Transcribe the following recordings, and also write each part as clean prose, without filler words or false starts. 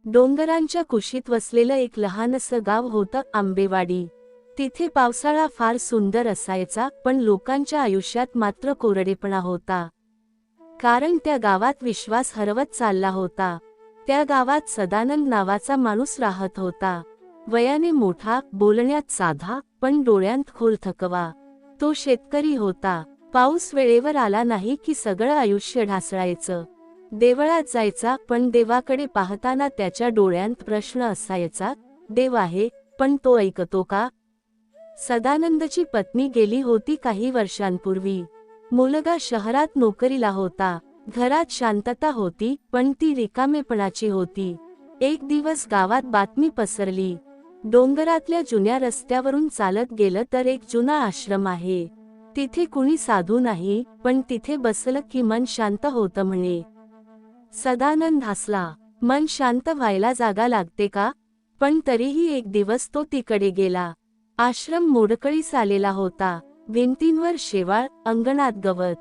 डोंगरांच्या कुशीत वसलेलं एक लहानसं गाव होतं आंबेवाडी। तिथे पावसाळा फार सुंदर असायचा, पण लोकांच्या आयुष्यात मात्र कोरडेपणा होता। कारण त्या गावात विश्वास हरवत चालला होता। त्या गावात सदानंद नावाचा माणूस राहत होता। वयाने मोठा, बोलण्यात साधा, पण डोळ्यांत खोल थकवा। तो शेतकरी होता। पाऊस वेळेवर आला नाही की सगळं आयुष्य ढासळायचं। देवळात जायचा, पण देवाकडे पाहताना त्याच्या डोळ्यांत प्रश्न असायचा, देव आहे, पण तो ऐकतो का? सदानंदची पत्नी गेली होती काही वर्षांपूर्वी। मुलगा शहरात नोकरीला होता। घरात शांतता होती, पण ती रिकामेपणाची होती। एक दिवस गावात बातमी पसरली, डोंगरातल्या जुन्या रस्त्यावरून चालत गेलं तर एक जुना आश्रम आहे। तिथे कुणी साधू नाही, पण तिथे बसलं की मन शांत होतं म्हणे। सदानंद हसला। मन शांत व्हायला जागा लागते का? पण तरीही एक दिवस तो तिकडे गेला। आश्रम मोडकळीस आलेला होता। भिंतींवर शेवाळ, अंगणात गवत,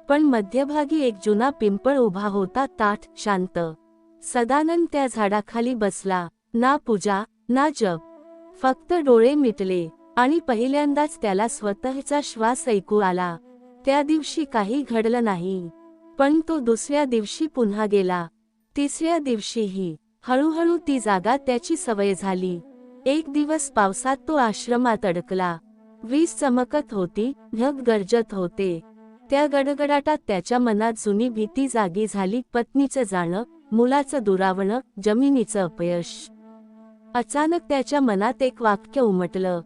पण मध्यभागी एक जुना पिंपळ उभा होता, ताठ, शांत। सदानंद त्या झाडाखाली बसला। ना पूजा, ना जप, फक्त डोळे मिटले, आणि पहिल्यांदाच त्याला स्वतःचा श्वास ऐकू आला। त्या दिवशी काही घडलं नाही, पण तो दुसऱ्या दिवशी पुन्हा गेला। तिसऱ्या दिवशीही। हळूहळू ती जागा त्याची सवय झाली। एक दिवस पावसात तो आश्रमात अडकला। वीज चमकत होती, ढग गरजत होते। त्या गडगडाटात त्याच्या मनात जुनी भीती जागी झाली, पत्नीचं जाणं, मुलाचं दुरावणं, जमिनीचं अपयश। अचानक त्याच्या मनात एक वाक्य उमटलं,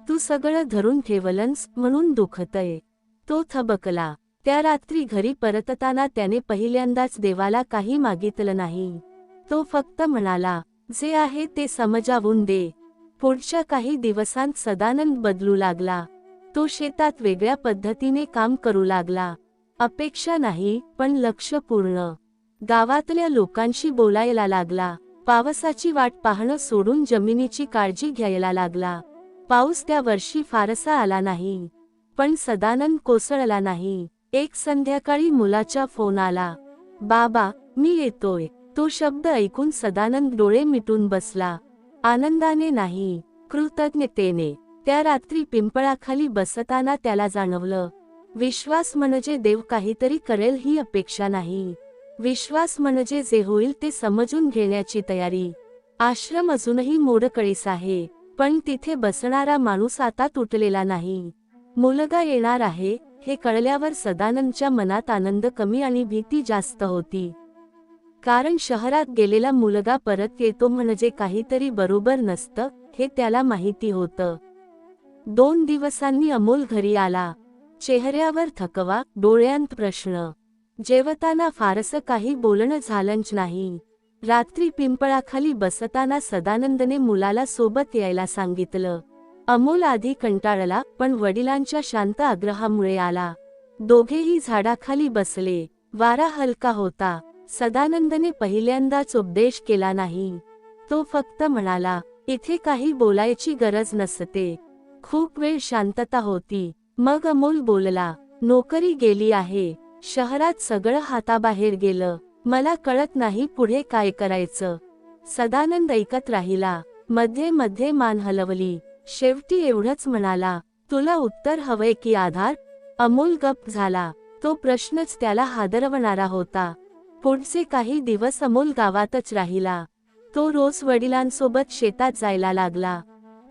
तू सगळं धरून ठेवलंस म्हणून दुखतय। तो थबकला। त्या रात्री घरी परतताना त्याने पहिल्यांदाच देवाला काही मागितलं नाही। तो फक्त म्हणाला, जे आहे ते समजावून दे। पुढच्या काही दिवसांत सदानंद बदलू लागला। तो शेतात वेगळ्या पद्धतीने काम करू लागला। अपेक्षा नाही, पण लक्ष पूर्ण। गावातल्या लोकांशी बोलायला लागला। पावसाची वाट पाहणं सोडून जमिनीची काळजी घ्यायला लागला। पाऊस त्या वर्षी फारसा आला नाही, पण सदानंद कोसळला नाही। एक संध्याकाळी मुलाचा फोन आला, बाबा, मी येतोय। तो शब्द ऐकून सदानंद डोळे मिटून बसला। आनंदाने नाही, कृतज्ञतेने। त्या रात्री पिंपळाखाली बसताना त्याला जाणवलं, विश्वास म्हणजे देव काहीतरी करेल ही अपेक्षा नाही। विश्वास म्हणजे जे होईल ते समजून घेण्याची तयारी। आश्रम अजूनही मोडकळीस आहे, पण तिथे बसणारा माणूस आता तुटलेला नाही। मुलगा येणार आहे हे कळल्यावर सदानंदच्या मनात आनंद कमी आणि भीती जास्त होती। कारण शहरात गेलेला मुलगा परत येतो म्हणजे काहीतरी बरोबर नसतं, हे त्याला माहिती होतं। 2 दिवसांनी अमोल घरी आला। चेहऱ्यावर थकवा, डोळ्यांत प्रश्न। जेवताना फारसं काही बोलणं झालंच नाही। रात्री पिंपळाखाली बसताना सदानंदने मुलाला सोबत यायला सांगितलं। अमोल आधी कंटाळला, पण वडिलांच्या शांत आग्रहामुळे आला। दोघेही झाडाखाली बसले। वारा हलका होता। सदानंदने पहिल्यांदाच उपदेश केला नाही। तो फक्त म्हणाला, इथे काही बोलायची गरज नसते। खूप वेळ शांतता होती। मग अमोल बोलला, नोकरी गेली आहे। शहरात सगळं हाताबाहेर गेलं। मला कळत नाही पुढे काय करायचं। सदानंद ऐकत राहिला, मध्ये मध्ये मान हलवली। शेवटी एवढंच म्हणाला, तुला उत्तर हवंय की आधार? अमोल गप्प झाला। तो प्रश्नच त्याला हादरवणारा होता। पुढचे काही दिवस अमोल गावातच राहिला। तो रोज वडिलांसोबत शेतात जायला लागला।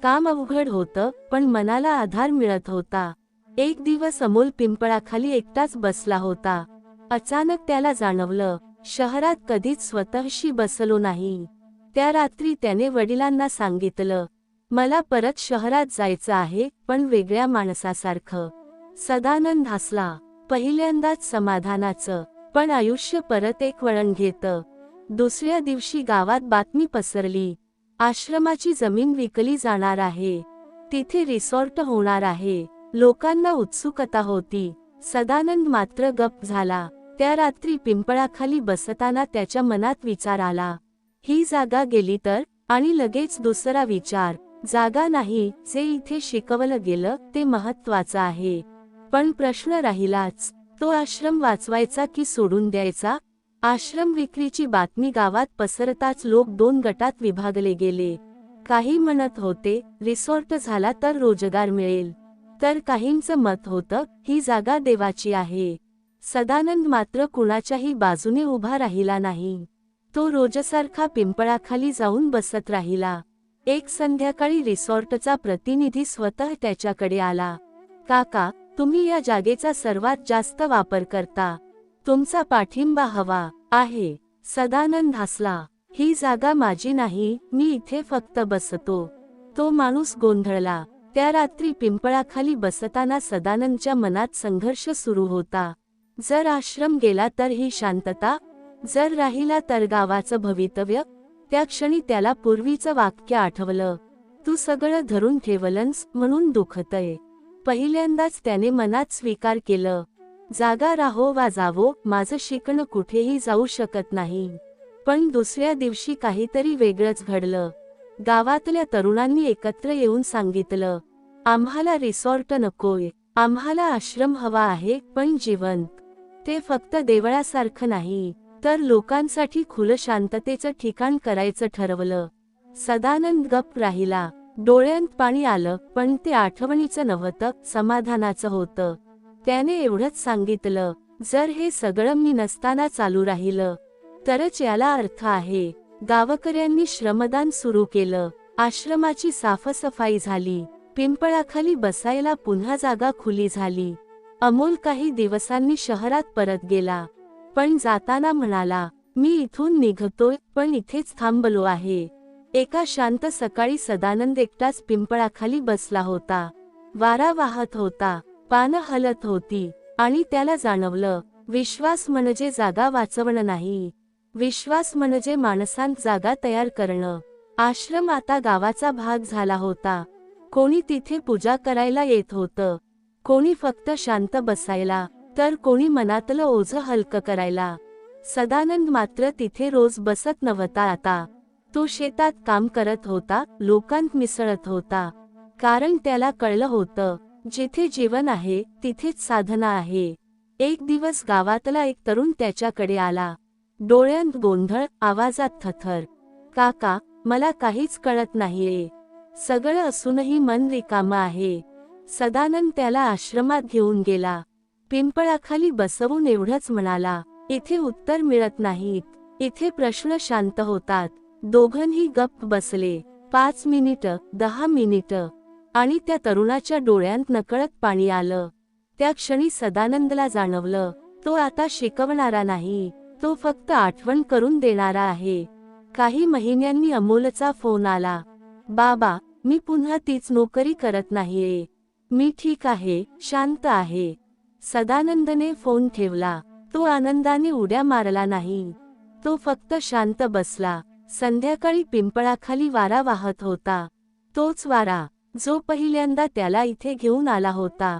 काम अवघड होतं, पण मनाला आधार मिळत होता। एक दिवस अमोल पिंपळाखाली एकटाच बसला होता। अचानक त्याला जाणवलं, शहरात कधीच स्वतःशी बसलो नाही। त्या रात्री त्याने वडिलांना सांगितलं, मला परत शहरात जायचं आहे, पण वेगळ्या माणसासारखं। सदानंद हसला। पहिल्यांदाच समाधानाचं, पण आयुष्य परत एक वळण घेतं। दुसऱ्या दिवशी गावात बातमी पसरली, आश्रमाची जमीन विकली जाणार आहे। तिथे रिसॉर्ट होणार आहे। लोकांना उत्सुकता होती। सदानंद मात्र गप्प झाला। त्या रात्री पिंपळाखाली बसताना त्याच्या मनात विचार आला, ही जागा गेली तर? आणि लगेच दुसरा विचार, जागा नाही, जे इथे शिकवलं गेलं ते महत्त्वाचं आहे। पण प्रश्न राहिलाच, तो आश्रम वाचवायचा की सोडून द्यायचा? आश्रम विक्रीची बातमी गावात पसरताच लोक दोन गटात विभागले गेले. काही म्हणत होते रिसॉर्ट झाला तर रोजगार मिळेल, तर काहींचं मत होतं ही जागा देवाची आहे. सदानंद मात्र कुणाच्याही बाजूने उभा राहिला नाही. तो रोजसारखा पिंपळाखाली जाऊन बसत राहिला. एक संध्याकाळी रिसॉर्टचा प्रतिनिधी स्वतः त्याच्याकडे आला. काका, तुम्ही या जागेचा सर्वात जास्त वापर करता, तुमचा पाठिंबा हवा आहे. सदानंद हसला. ही जागा माझी नाही, मी इथे फक्त बसतो. तो माणूस गोंधळला. त्या रात्री पिंपळाखाली बसताना सदानंदच्या मनात संघर्ष सुरू होता. जर आश्रम गेला तर ही शांतता, जर राहिला तर गावाचं भवितव्य. त्या क्षणी त्याला पूर्वीचं वाक्य आठवलं, तू सगळं धरून ठेवलंस म्हणून दुखतय. पहिल्यांदाच त्याने मनात स्वीकार केलं, जागा राहो वा जावो, माझं शिकणं कुठेही जाऊ शकत नाही. पण दुसऱ्या दिवशी काहीतरी वेगळंच घडलं. गावातल्या तरुणांनी एकत्र येऊन सांगितलं, आम्हाला रिसॉर्ट नकोय, आम्हाला आश्रम हवा आहे, पण जिवंत. ते फक्त देवळासारखं नाही, तर लोकांसाठी खुलं शांततेचं ठिकाण करायचं ठरवलं. सदानंद गप्प राहिला. डोळ्यांत पाणी आलं, पण ते आठवणीचं नव्हतं, समाधानाचं होतं. त्याने एवढंच सांगितलं, जर हे सगळं मी नसताना चालू राहिलं तरच याला अर्थ आहे. गावकऱ्यांनी श्रमदान सुरू केलं. आश्रमाची साफसफाई झाली. पिंपळाखाली बसायला पुन्हा जागा खुली झाली. अमोल काही दिवसांनी शहरात परत गेला, पण जाताना म्हणाला, मी इथून निघतोय, पण इथेच थांबलो आहे. एका शांत सकाळी सदानंद एकटाच पिंपळाखाली बसला होता. वारा वाहत होता, पानं हलत होती, आणि त्याला जाणवलं, विश्वास म्हणजे जागा वाचवणं नाही, विश्वास म्हणजे माणसांत जागा तयार करणं. आश्रम आता गावाचा भाग झाला होता. कोणी तिथे पूजा करायला येत होतं, कोणी फक्त शांत बसायला, तर कोणी मनातलं ओझं हलकं करायला. सदानंद मात्र तिथे रोज बसत नव्हता आता. तो शेतात काम करत होता, लोकांत मिसळत होता. कारण त्याला कळलं होतं, जिथे जीवन आहे तिथेच साधना आहे. एक दिवस गावातला एक तरुण त्याच्याकडे आला. डोळ्यांत गोंधळ, आवाजात थरथर. काका, मला काहीच कळत नाहीये. सगळं असूनही मन रिकामं आहे. सदानंद त्याला आश्रमात घेऊन गेला. पिंपळाखाली बसवून एवढंच म्हणाला, इथे उत्तर मिळत नाहीत, इथे प्रश्न शांत होतात. दोघंही गप्प बसले. 5 मिनिटं, 10 मिनिटं, आणि त्या तरुणाच्या डोळ्यांत नकळत पाणी आलं. त्या क्षणी सदानंदला जाणवलं, तो आता शिकवणारा नाही, तो फक्त आठवण करून देणारा आहे. काही महिन्यांनी अमोलचा फोन आला. बाबा, मी पुन्हा तीच नोकरी करत नाहीये. मी ठीक आहे, शांत आहे. सदानंदने फोन ठेवला. तो आनंदाने उड्या मारला नाही. तो फक्त शांत बसला. संध्याकाळी पिंपळाखाली वारा वाहत होता. तोच वारा, जो पहिल्यांदा त्याला इथे घेऊन आला होता.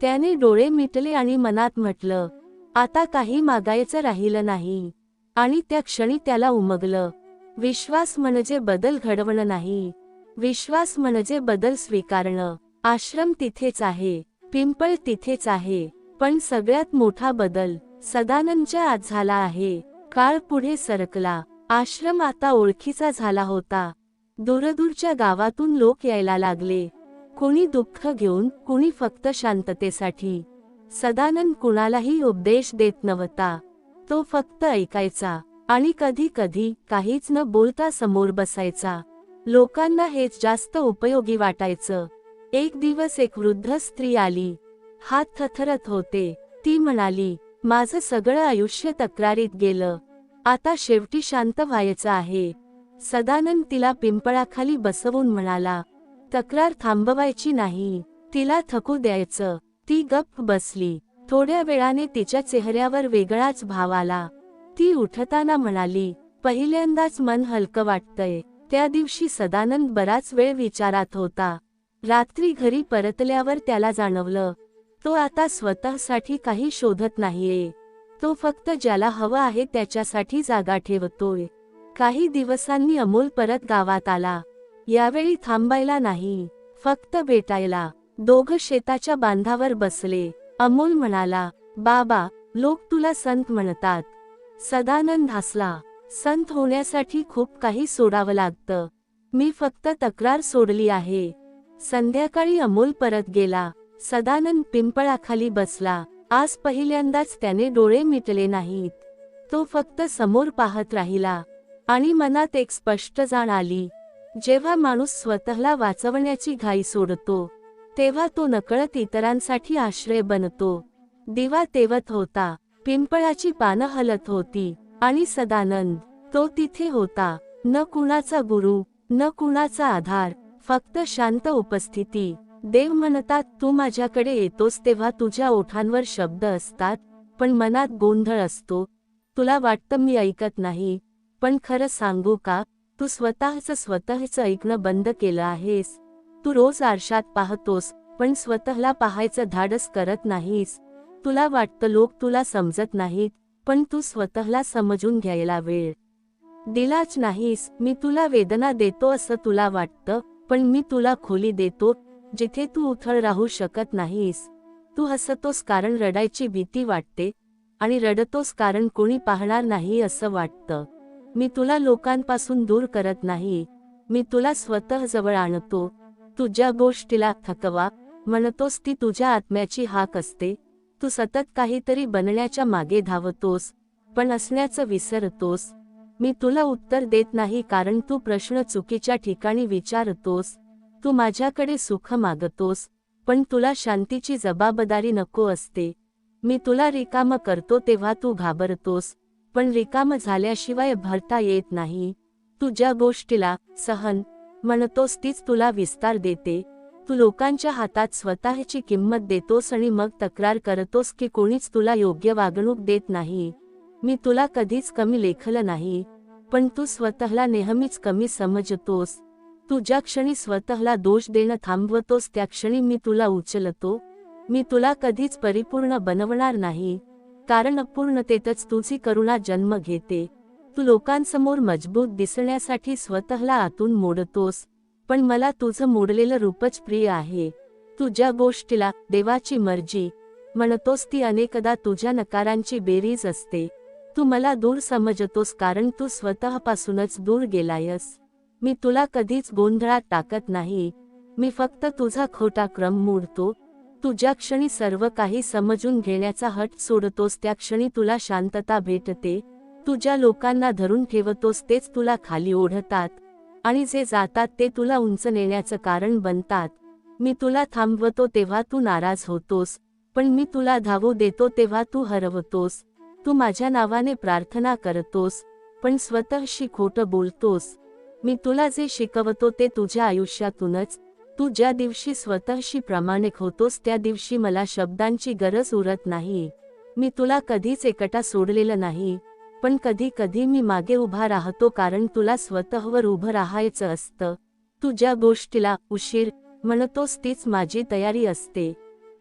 त्याने डोळे मिटले आणि मनात म्हटलं, आता काही मागायचं राहिलं नाही. आणि त्या क्षणी त्याला उमगलं, विश्वास म्हणजे बदल घडवणं नाही, विश्वास म्हणजे बदल स्वीकारणं. आश्रम तिथेच आहे, पिंपळ तिथेच आहे, पण सगळ्यात मोठा बदल सदानंदच्या आत झाला आहे. काळ पुढे सरकला. आश्रम आता ओळखीचा झाला होता. दूरदूरच्या गावातून लोक यायला लागले, कोणी दुःख घेऊन, कोणी फक्त शांततेसाठी. सदानंद कुणालाही उपदेश देत नव्हता. तो फक्त ऐकायचा, आणि कधी कधी काहीच न बोलता समोर बसायचा. लोकांना हेच जास्त उपयोगी वाटायचं. एक दिवस एक वृद्ध स्त्री आली. हात थरथरत होते. ती म्हणाली, माझं सगळं आयुष्य तक्रारीत गेलं, आता शेवटी शांत व्हायचं आहे. सदानंद तिला पिंपळाखाली बसवून म्हणाला, तक्रार थांबवायची नाही, तिला थकू द्यायचं. ती गप्प बसली. थोड्या वेळाने तिच्या चेहऱ्यावर वेगळाच भाव आला. ती उठताना म्हणाली, पहिल्यांदाच मन हलकं वाटतंय. त्या दिवशी सदानंद बराच वेळ विचारात होता. रात्री घरी परतल्यावर त्याला जाणवलं, तो आता स्वतःसाठी काही शोधत नाहीये. तो फक्त ज्याला हवं आहे त्याच्यासाठी जागा ठेवतोय. काही दिवसांनी अमोल परत गावात आला. यावेळी थांबायला नाही, फक्त भेटायला. दोघं शेताच्या बांधावर बसले. अमोल म्हणाला, बाबा, लोक तुला संत म्हणतात. सदानंद हसला. संत होण्यासाठी खूप काही सोडावं लागतं. मी फक्त तक्रार सोडली आहे. संध्याकाळी अमोल परत गेला. सदानंद पिंपळाखाली बसला. आज पहिल्यांदाच त्याने डोळे मिटले नाहीत. तो फक्त समोर पाहत राहिला. आणि मनात एक स्पष्ट जाण आली. जेव्हा माणूस स्वतःला वाचवण्याची घाई सोडतो, तेव्हा तो नकळत इतरांसाठी आश्रय बनतो. दिवा तेवत होता. पिंपळाची पानं हलत होती. आणि सदानंद, तो तिथे होता. न कुणाचा गुरु, न कुणाचा आधार, फक्त शांत उपस्थिती. देव म्हणतात, तू माझ्याकडे येतोस तेव्हा तुझ्या ओठांवर शब्द असतात, पण मनात गोंधळ असतो. तुला वाटतं मी ऐकत नाही, पण खरं सांगू का, तू स्वतःच ऐकणं बंद केलं आहेस. तू रोज आरशात पाहतोस, पण स्वतःला पाहायचं धाडस करत नाहीस. तुला वाटतं लोक तुला समजत नाहीत, पण तू स्वतःला समजून घ्यायला वेळ दिलाच नाहीस. मी तुला वेदना देतो असं तुला वाटतं, पण मी तुला खोली देतो, जिथे तू उथळ राहू शकत नाहीस. तू हसतोस कारण रडायची भीती वाटते, आणि रडतोस कारण कोणी पाहणार नाही असं वाटतं. मी तुला लोकांपासून दूर करत नाही, मी तुला स्वतः जवळ आणतो. तू ज्या गोष्टीला थकवा म्हणतोस ती तुझ्या आत्म्याची हाक असते. तू सतत काहीतरी बनण्याच्या मागे धावतोस, पण असण्याचं विसरतोस. मी तुला उत्तर देत नाही कारण तू प्रश्न चुकीच्या ठिकाणी विचारतोस. तू माझ्याकडे सुख मागतोस, पण तुला शांतीची जबाबदारी नको असते. मी तुला रिकामं करतो तेव्हा तू घाबरतोस, पण रिकामं झाल्याशिवाय भरता येत नाही. तू ज्या गोष्टीला सहन म्हणतोस तीच तुला विस्तार देते. तू लोकांच्या हातात स्वतःची किंमत देतोस आणि मग तक्रार करतोस की कोणीच तुला योग्य वागणूक देत नाही. मी तुला कधीच कमी लेखलं नाही, पण तू स्वतःला नेहमीच कमी समजतोस. तू ज्या क्षणी स्वतःला दोष देणं थांबवतोस त्या क्षणी मी तुला उचलतो. मी तुला कधीच परिपूर्ण बनवणार नाही, कारण अपूर्णतेतच तुझी करुणा जन्म घेते. तू लोकांसमोर मजबूत दिसण्यासाठी स्वतःला आतून मोडतोस, पण मला तुझं मोडलेलं रूपच प्रिय आहे. तू ज्या गोष्टीला देवाची मर्जी म्हणतोस ती अनेकदा तुझ्या नकारांची बेरीज असते. तू मला दूर समजतोस कारण तू स्वतःपासूनच दूर गेलायस. मी तुला कधीच गोंधळात टाकत नाही, मी फक्त तुझा खोटा क्रम मोडतो. तू ज्या क्षणी सर्व काही समजून घेण्याचा हट सोडतोस त्या क्षणी तुला शांतता भेटते. तू ज्या लोकांना धरून ठेवतोस तेच तुला खाली ओढतात, आणि जे जातात ते तुला उंच नेण्याचं कारण बनतात. मी तुला थांबवतो तेव्हा तू नाराज होतोस, पण मी तुला धावू देतो तेव्हा तू हरवतोस. तू माझ्या नावाने प्रार्थना करतोस, पण स्वतःशी खोटं बोलतोस. मी तुला जे शिकवतो ते तुझ्या आयुष्यातूनच. तू ज्या दिवशी स्वतःशी प्रामाणिक होतोस त्या दिवशी मला शब्दांची गरज उरत नाही. मी तुला कधीच एकटा सोडलेलं नाही, पण कधी कधी मी मागे उभा राहतो कारण तुला स्वतःवर उभं राहायचं असतं. तू ज्या गोष्टीला उशीर म्हणतोस तीच माझी तयारी असते.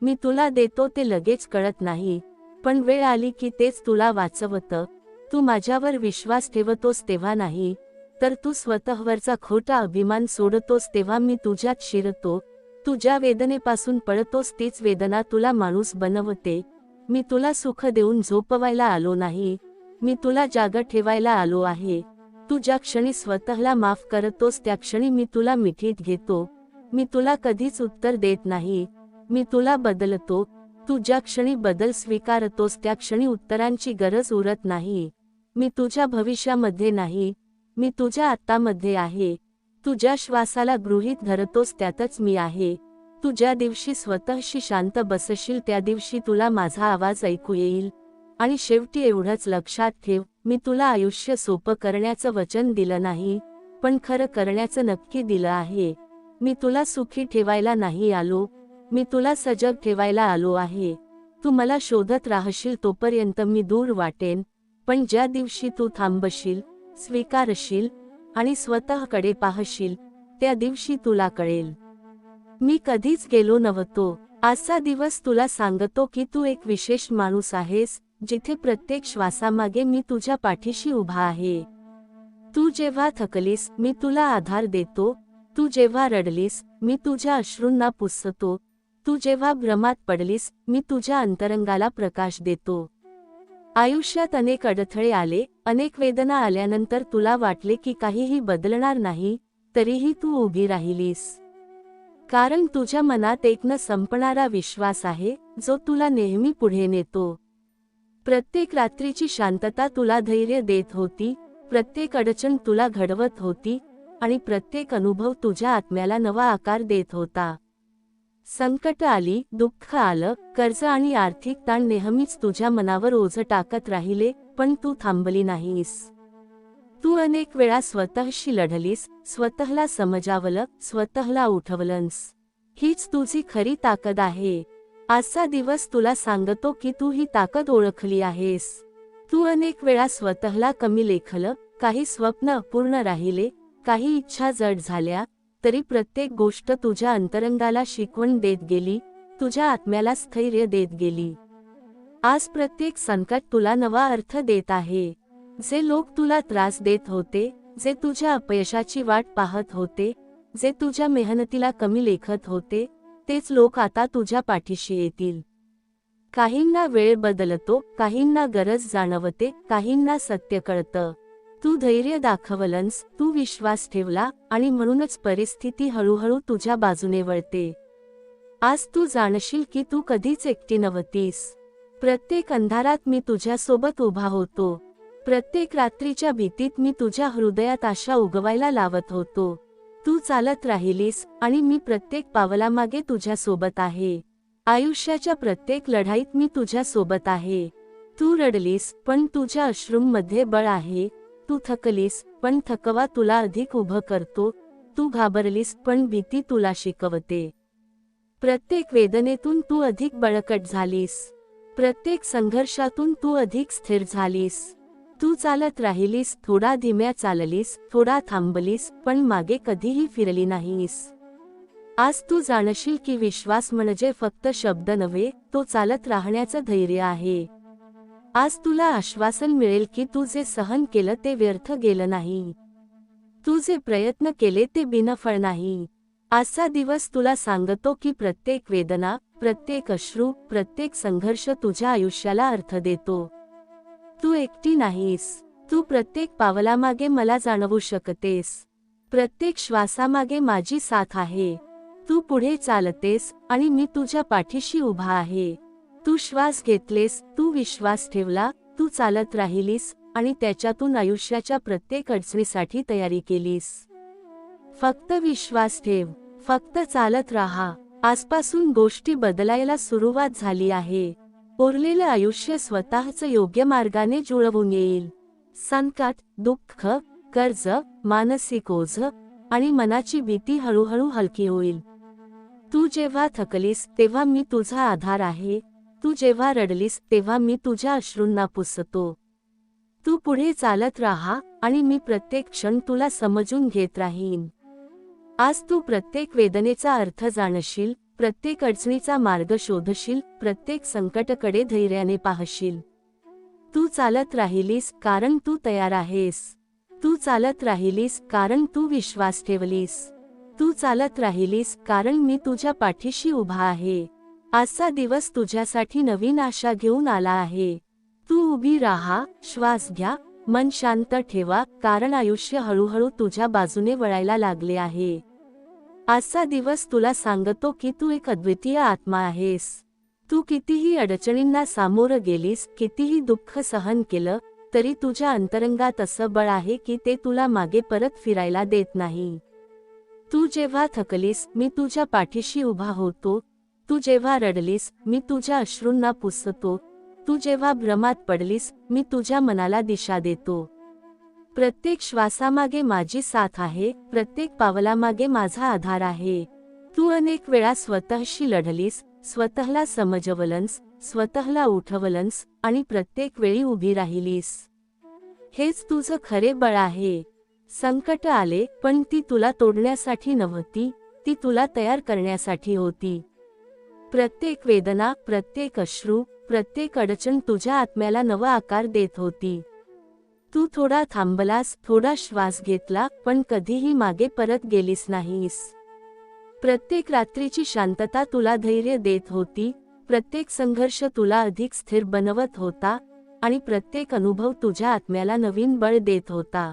मी तुला देतो ते लगेच कळत नाही, पण वेळ आली की तेच तुला वाचवतं. तू माझ्यावर विश्वास ठेवतोस तेव्हा नाही, तर तू स्वतःवरचा खोटा अभिमान सोडतोस तेव्हा मी तुझ्यात शिरतो. तू ज्या वेदनेपासून पळतोस तीच वेदना तुला माणूस बनवते. मी तुला सुख देऊन झोपवायला आलो नाही, मी तुला जागं ठेवायला आलो आहे. तू ज्या क्षणी स्वतःला माफ करतोस त्या क्षणी मी तुला मिठीत घेतो. मी तुला कधीच उत्तर देत नाही, मी तुला बदलतो. तू ज्या क्षणी बदल स्वीकारतोस त्या क्षणी उत्तरांची गरज उरत नाही. मी तुझ्या भविष्यामध्ये नाही, मी तुझ्या आत्तामध्ये आहे. तू ज्या श्वासाला गृहीत धरतोस त्यातच मी आहे. तू ज्या दिवशी स्वतःशी शांत बसशील त्या दिवशी तुला माझा आवाज ऐकू येईल. आणि शेवटी एवढंच लक्षात ठेव, मी तुला आयुष्य सोपं करण्याचं वचन दिलं नाही, पण खरं करण्याचं नक्की दिलं आहे. मी तुला सुखी ठेवायला नाही आलो, मी तुला सजग ठेवायला आलो आहे. तू मला शोधत राहशील तोपर्यंत मी दूर वाटेन, पण ज्या दिवशी तू थांबशील, स्वीकारशील आणि स्वतःकडे पाहशील, त्या दिवशी तुला कळेल मी कधीच गेलो नव्हतो. आजचा दिवस तुला सांगतो की तू एक विशेष माणूस आहेस, जिथे प्रत्येक श्वासामागे मी तुझ्या पाठीशी उभा आहे. तू जेव्हा थकलीस मी तुला आधार देतो. तू जेव्हा रडलीस मी तुझ्या अश्रूंना पुसतो. तू जेव्हा भ्रमात पडलीस मी तुझ्या अंतरंगाला प्रकाश देतो. आयुष्यात अनेक अडथळे आले, अनेक वेदना आल्यानंतर तुला वाटले की काहीही बदलणार नाही, तरीही तू उभी राहिलीस. कारण तुझ्या मनात एक न संपणारा विश्वास आहे, जो तुला नेहमी पुढे नेतो. प्रत्येक रात्रीची शांतता तुला धैर्य देत होती, प्रत्येक अडचण तुला घडवत होती, आणि प्रत्येक अनुभव तुझ्या आत्म्याला नवा आकार देत होता. संकट आली, दुःख आलं, कर्ज आणि आर्थिक ताण नेहमीच तुझ्या मनावर ओझं टाकत राहिले, पण तू थांबली नाहीस. तू अनेक वेळा स्वतःशी लढलीस, स्वतःला समजावलं, स्वतःला उठवलंस. हीच तुझी खरी ताकद आहे. आजचा दिवस तुला सांगतो की तू ही ताकद ओळखली आहेस. तू अनेक वेळा स्वतःला कमी लेखलं, काही स्वप्न अपूर्ण राहिले, काही इच्छा जड झाल्या, तरी प्रत्येक गोष्ट तुझ्या अंतरंगाला शिकवण देत गेली, तुझ्या आत्म्याला स्थैर्य देत गेली. आज प्रत्येक संकट तुला नवा अर्थ देत आहे. जे लोक तुला त्रास देत होते, जे तुझ्या अपयशाची वाट पाहत होते, जे तुझ्या मेहनतीला कमी लेखत होते, तेच लोक आता तुझ्या पाठीशी येतील. काहींना वेळ बदलतो, काहींना गरज जाणवते, काहींना सत्य कळतं. तू धैर्य दाखवलंस, तू विश्वास ठेवला, आणि म्हणूनच परिस्थिती हळूहळू तुझ्या बाजूने वळते. आज तू जाणशील की तू कधीच एकटी नव्हतीस. प्रत्येक अंधारात मी तुझ्यासोबत उभा होतो. प्रत्येक रात्रीच्या भीतीत मी तुझ्या हृदयात आशा उगवायला लावत होतो. तू चालत राहिलीस, आणि मी प्रत्येक पावलामागे तुझ्यासोबत आहे. आयुष्याच्या प्रत्येक लढाईत मी तुझ्यासोबत आहे. तू रडलीस, पण तुझ्या अश्रूंमध्ये बळ आहे. तू थकलीस, पण थकवा तुला अधिक उभं करतो. तू घाबरलीस, पण भीती तुला शिकवते. प्रत्येक वेदनेतून तू अधिक बळकट झालीस. प्रत्येक संघर्षातून तू अधिक स्थिर झालीस. तू चालत राहिलीस, थोडा धीम्या चाललीस, थोडा थांबलीस, पण मागे कधीही फिरली नाहीस. आज तू जाणशील की विश्वास म्हणजे फक्त शब्द नव्हे, तो चालत राहण्याचं धैर्य आहे. आज तुला आश्वासन मिळेल की तू जे सहन केलं ते व्यर्थ गेलं नाही. तू जे प्रयत्न केले ते बिनफळ नाही. आजचा दिवस तुला सांगतो की प्रत्येक वेदना, प्रत्येक अश्रू, प्रत्येक संघर्ष तुझ्या आयुष्याला अर्थ देतो. तू एकटी नाहीस. तू प्रत्येक पावलामागे मला जाणवू शकतेस. प्रत्येक श्वासामागे माझी साथ आहे. तू पुढे चालतेस, आणि मी तुझ्या पाठीशी उभा आहे. तू श्वास घेतलेस, तू विश्वास ठेवला, तू चालत राहिलीस, आणि त्याच्यातून आयुष्याच्या प्रत्येक अडचणीसाठी तयारी केलीस. फक्त विश्वास ठेव, फक्त चालत राहा. आजपासून गोष्टी बदलायला सुरुवात झाली आहे. उरलेलं आयुष्य स्वतःच योग्य मार्गाने जुळवून येईल. संकट, दुःख, कर्ज, मानसिक ओझं, आणि मनाची भीती हळूहळू हलकी होईल. तू जेव्हा थकलीस तेव्हा मी तुझा आधार आहे. तू जेव्हा रडलीस तेव्हा मी तुझ्या अश्रूंना पुसतो. तू पुढे चालत राहा, आणि मी प्रत्येक क्षण तुला समजून घेत राहीन. आज तू प्रत्येक वेदनेचा अर्थ जाणशील, प्रत्येक अडचणीचा मार्ग शोधशील, प्रत्येक संकटाकडे धैर्याने पाहशील. तू चालत राहिलीस कारण तू तयार आहेस. तू चालत राहिलीस कारण तू विश्वास ठेवलीस. तू चालत राहिलीस कारण मी तुझ्या पाठीशी उभा आहे. आजचा दिवस तुझ्यासाठी नवीन आशा घेऊन आला आहे. तू उभी राहा, श्वास घ्या, मन शांत ठेवा, कारण आयुष्य हळूहळू तुझ्या बाजूने वळायला लागले आहे. आजचा दिवस तुला सांगतो की तू एक अद्वितीय आत्मा आहेस. तू कितीही अडचणींना सामोरं गेलीस, कितीही दुःख सहन केलं, तरी तुझ्या अंतरंगात असं बळ आहे की ते तुला मागे परत फिरायला देत नाही. तू जेव्हा थकलीस, मी तुझ्या पाठीशी उभा होतो. तू जेव्हा रडलीस, मी तुझ्या अश्रूंना पुसतो. तू जेव्हा भ्रमात पडलीस, मी तुझ्या मनाला दिशा देतो. प्रत्येक श्वासामागे माझी साथ आहे, प्रत्येक पावलामागे माझा आधार आहे. तू अनेक वेळा स्वतःशी लढलीस, स्वतःला समजवलंस, स्वतःला उठवलंस, आणि प्रत्येक वेळी उभी राहिलीस. हेच तुझं खरे बळ आहे. संकट आले, पण ती तुला तोडण्यासाठी नव्हती, ती तुला तयार करण्यासाठी होती. प्रत्येक वेदना, प्रत्येक अश्रू, प्रत्येक अडचण तुझ्या आत्म्याला नवा आकार देत होती. तू थोडा थांबलास, थोडा श्वास घेतला, पण कधीही मागे परत गेलीस नाहीस. प्रत्येक रात्रीची शांतता तुला धैर्य देत होती, प्रत्येक संघर्ष तुला अधिक स्थिर बनवत होता, आणि प्रत्येक अनुभव तुझ्या आत्म्याला नवीन बळ देत होता.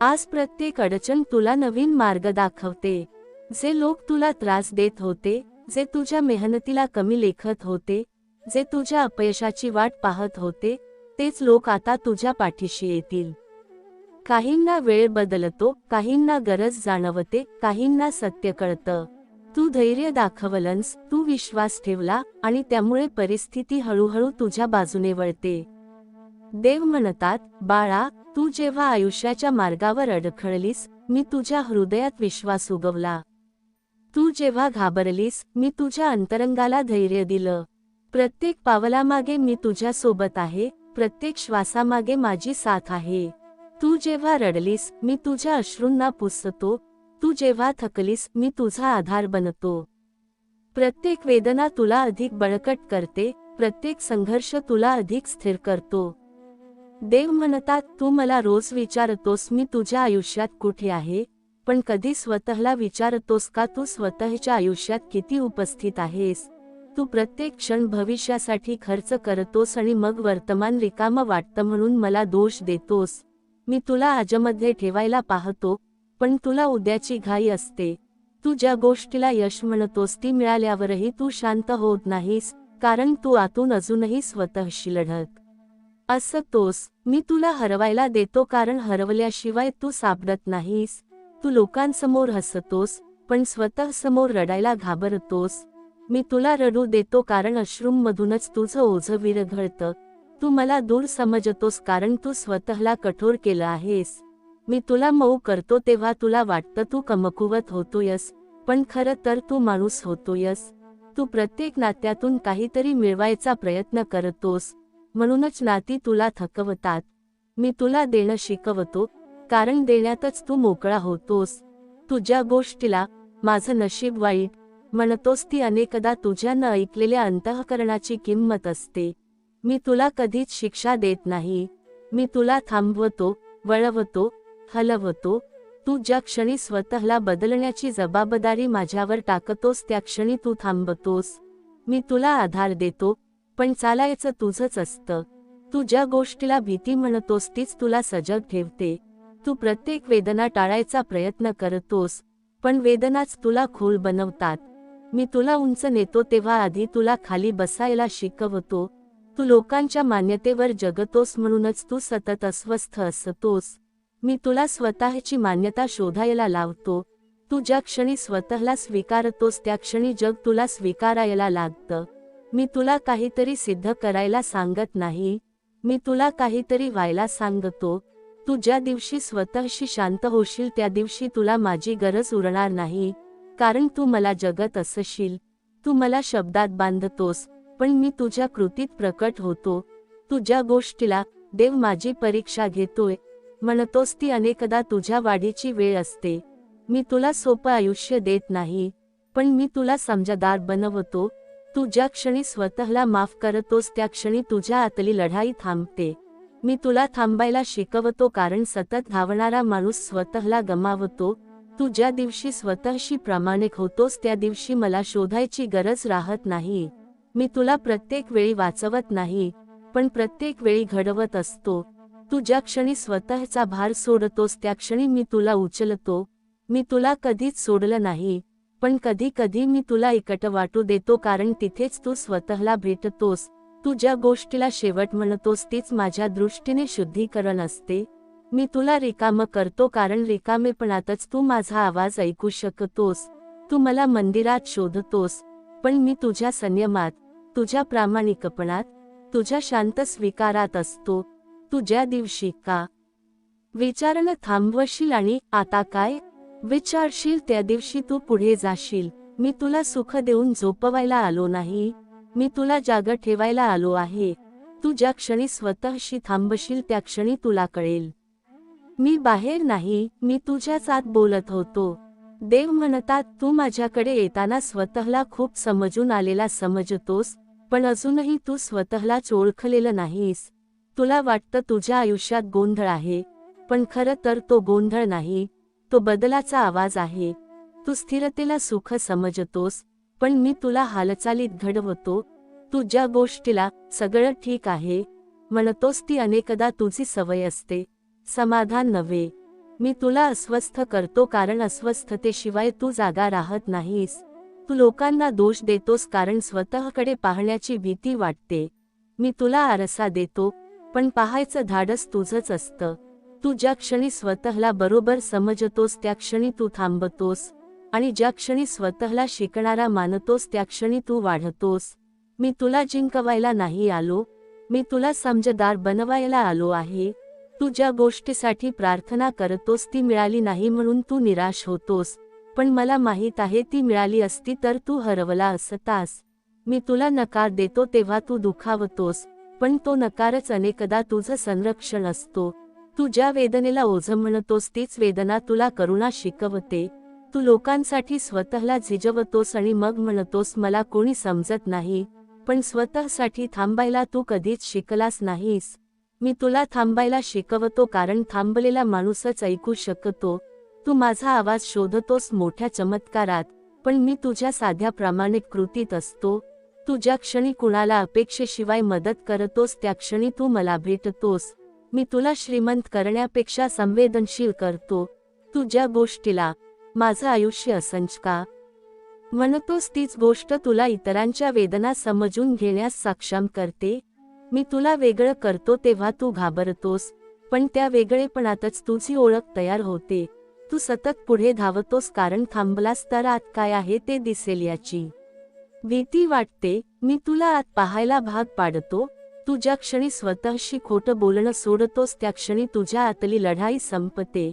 आज प्रत्येक अडचण तुला नवीन मार्ग दाखवते. जे लोक तुला त्रास देत होते, जे तुझ्या मेहनतीला कमी लेखत होते, जे तुझ्या अपयशाची वाट पाहत होते, तेच लोक आता तुझ्या पाठीशी येतील. काहींना वेळ बदलतो, काहींना गरज जाणवते, काहींना सत्य कळतं. तू धैर्य दाखवलंस, तू विश्वास ठेवला, आणि त्यामुळे परिस्थिती हळूहळू तुझ्या बाजूने वळते. देव म्हणतात, बाळा, तू जेव्हा आयुष्याच्या मार्गावर अडखळलीस, मी तुझ्या हृदयात विश्वास उगवला. तू जेव्हा घाबरलीस, मी तुझ्या अंतरंगाला धैर्य दिलं. प्रत्येक पावलामागे मी तुझ्या सोबत आहे, प्रत्येक श्वासामागे माझी साथ आहे. तू जेव्हा रडलीस, मी तुझ्या अश्रूंना पुसतो. तू जेव्हा थकलीस, मी तुझा आधार बनतो. प्रत्येक वेदना तुला अधिक बळकट करते, प्रत्येक संघर्ष तुला अधिक स्थिर करतो. देव म्हणतात, तू मला रोज विचारतोस मी तुझ्या आयुष्यात कुठे आहे, पण कधी स्वतःला विचारतोस का तू स्वतःच्या आयुष्यात किती उपस्थित आहेस? तू प्रत्येक क्षण भविष्यासाठी खर्च करतोस आणि मग वर्तमान रिकामं वाटतं म्हणून मला दोष देतोस. मी तुला आजमध्ये ठेवायला पाहतो, पण तुला उद्याची घाई असते. तू ज्या गोष्टीला यश म्हणतोस ती मिळाल्यावरही तू शांत होत नाहीस, कारण तू आतून अजूनही स्वतःशी लढत असतोस. मी तुला हरवायला देतो कारण हरवल्याशिवाय तू सापडत नाहीस. तू लोकांसमोर हसतोस, पण स्वतःसमोर रडायला घाबरतोस. मी तुला रडू देतो कारण अश्रूंमधूनच तुझं ओझं विरघळतं. तू मला दूर समजतोस कारण तू स्वतःला कठोर केलं आहेस. मी तुला मऊ करतो तेव्हा तुला वाटतं तू कमकुवत होतोयस, पण खरं तर तू माणूस होतोयस. तू प्रत्येक नात्यातून काहीतरी मिळवायचा प्रयत्न करतोस, म्हणूनच नाती तुला थकवतात. मी तुला देणं शिकवतो, कारण देण्यातच तू मोकळा होतोस. तू ज्या गोष्टीला माझं नशीब वाईट म्हणतोस ती अनेकदा तुझ्या न ऐकलेल्या अंतःकरणाची किंमत असते. मी तुला कधीच शिक्षा देत नाही. मी तुला थांबवतो, वळवतो, हलवतो. तू ज्या क्षणी स्वतःला बदलण्याची जबाबदारी माझ्यावर टाकतोस त्या क्षणी तू थांबतोस. मी तुला आधार देतो, पण चालायचं तुझंच असतं. तू ज्या गोष्टीला भीती म्हणतोस तीच तुला सजग ठेवते. तू प्रत्येक वेदना टाळायचा प्रयत्न करतोस, पण वेदनाच तुला खोल बनवतात. मी तुला उंच नेतो तेव्हा आधी तुला खाली बसायला शिकवतो. तू लोकांच्या मान्यतेवर जगतोस म्हणूनच तू सतत अस्वस्थ असतोस. मी तुला स्वतःची मान्यता शोधायला लावतो. तू ज्या क्षणी स्वतःला स्वीकारतोस त्या क्षणी जग तुला स्वीकारायला लागतं. मी तुला काहीतरी सिद्ध करायला सांगत नाही, मी तुला काहीतरी व्हायला सांगतो. तू ज्या दिवशी स्वतःशी शांत होशील त्या दिवशी तुला माझी गरज उरणार नाही, कारण तू मला जगत असशील. तू मला शब्दात बांधतोस, पण मी तुझ्या कृतीत प्रकट होतो. तू ज्या गोष्टीला देव माझी परीक्षा घेतोय म्हणतोस ती अनेकदा तुझ्या वाढीची वेळ असते. मी तुला सोपं आयुष्य देत नाही, पण मी तुला समजदार बनवतो. तू ज्या क्षणी स्वतःला माफ करतोस त्या क्षणी तुझ्या आतली लढाई थांबते. मी तुला थांबायला शिकवतो कारण सतत धावणारा माणूस स्वतःला गमावतो. तू ज्या दिवशी स्वतःशी प्रामाणिक होतोस त्या दिवशी मला शोधायची गरज राहत नाही. मी तुला प्रत्येक वेळी वाचवत नाही, पण प्रत्येक वेळी घडवत असतो. तू ज्या क्षणी स्वतःचा भार सोडतोस त्या क्षणी मी तुला उचलतो. मी तुला कधीच सोडलं नाही, पण कधी कधी मी तुला एकटं वाटू देतो कारण तिथेच तू स्वतःला भेटतोस. तू ज्या गोष्टीला शेवट म्हणतोस तीच माझ्या दृष्टीने शुद्धीकरण असते. मी तुला रिकामं करतो कारण रिकामेपणातच तू माझा आवाज ऐकू शकतोस. तू मला मंदिरात शोधतोस, पण मी तुझ्या संयमात, तुझ्या प्रामाणिकपणात, तुझ्या शांत स्वीकारात असतो. तू ज्या दिवशी का विचारणं थांबवशील आणि आता काय विचारशील त्या दिवशी तू पुढे जाशील. मी तुला सुख देऊन झोपवायला आलो नाही, मी तुला जागं ठेवायला आलो आहे. तू ज्या क्षणी स्वतःशी थांबशील त्या क्षणी तुला कळेल, मी बाहेर नाही, मी तुझ्याच आत बोलत होतो. देव म्हणतात, तू माझ्याकडे येताना स्वतःला खूप समजून आलेला समजतोस, पण अजूनही तू स्वतःलाच ओळखलेलं नाहीस. तुला वाटतं तुझ्या आयुष्यात गोंधळ आहे, पण खरं तर तो गोंधळ नाही, तो बदलाचा आवाज आहे. तू स्थिरतेला सुख समजतोस, पण मी तुला हालचालीत घडवतो. तू ज्या गोष्टीला सगळं ठीक आहे म्हणतोस ती अनेकदा तुझी सवय असते, समाधान नव्हे. मी तुला अस्वस्थ करतो कारण अस्वस्थतेशिवाय तू जागा राहत नाहीस. तू लोकांना दोष देतोस कारण स्वतःकडे पाहण्याची भीती वाटते. मी तुला आरसा देतो, पण पाहायचं धाडस तुझंच असतं. तू ज्या क्षणी स्वतःला बरोबर समजतोस त्या क्षणी तू थांबतोस, आणि ज्या क्षणी स्वतःला शिकणारा मानतोस त्या क्षणी तू वाढतोस. मी तुला जिंकवायला नाही आलो, मी तुला समजदार बनवायला आलो आहे. तू ज्या गोष्टीसाठी प्रार्थना करतोस ती मिळाली नाही म्हणून तू निराश होतोस, पण मला माहीत आहे ती मिळाली असती तर तू हरवला असतास. मी तुला नकार देतो तेव्हा तू दुखावतोस, पण तो नकारच अनेकदा तुझं संरक्षण असतो. तू ज्या वेदनेला ओझं म्हणतोस तीच वेदना तुला करुणा शिकवते. तू लोकांसाठी स्वतःला झिजवतोस आणि मग म्हणतोस मला कोणी समजत नाही, पण स्वतःसाठी थांबायला तू कधीच शिकलास नाहीस. मी तुला थांबायला शिकवतो कारण थांबलेला माणूसच ऐकू शकतो. तू माझा आवाज शोधतोस मोठ्या चमत्कारात, पण मी तुझ्या साध्या प्रामाणिक कृतीत असतो. तू ज्या क्षणी कुणाला अपेक्षेशिवाय मदत करतोस त्या क्षणी तू मला भेटतोस. मी तुला श्रीमंत करण्यापेक्षा संवेदनशील करतो. तू ज्या गोष्टीला माझं आयुष्य असंच का म्हणतोस तीच गोष्ट तुला इतरांच्या वेदना समजून घेण्यास सक्षम करते. मी तुला वेगळं करतो तेव्हा तू घाबरतोस, पण त्या वेगळेपणातच तुझी ओळख तयार होते. तू सतत पुढे धावतोस कारण थांबलास तर आत काय आहे ते दिसेल याची भीती वाटते. मी तुला आत पाहायला भाग पाडतो. तू ज्या क्षणी स्वतःशी खोटं बोलणं सोडतोस त्या क्षणी तुझ्या आतली लढाई संपते.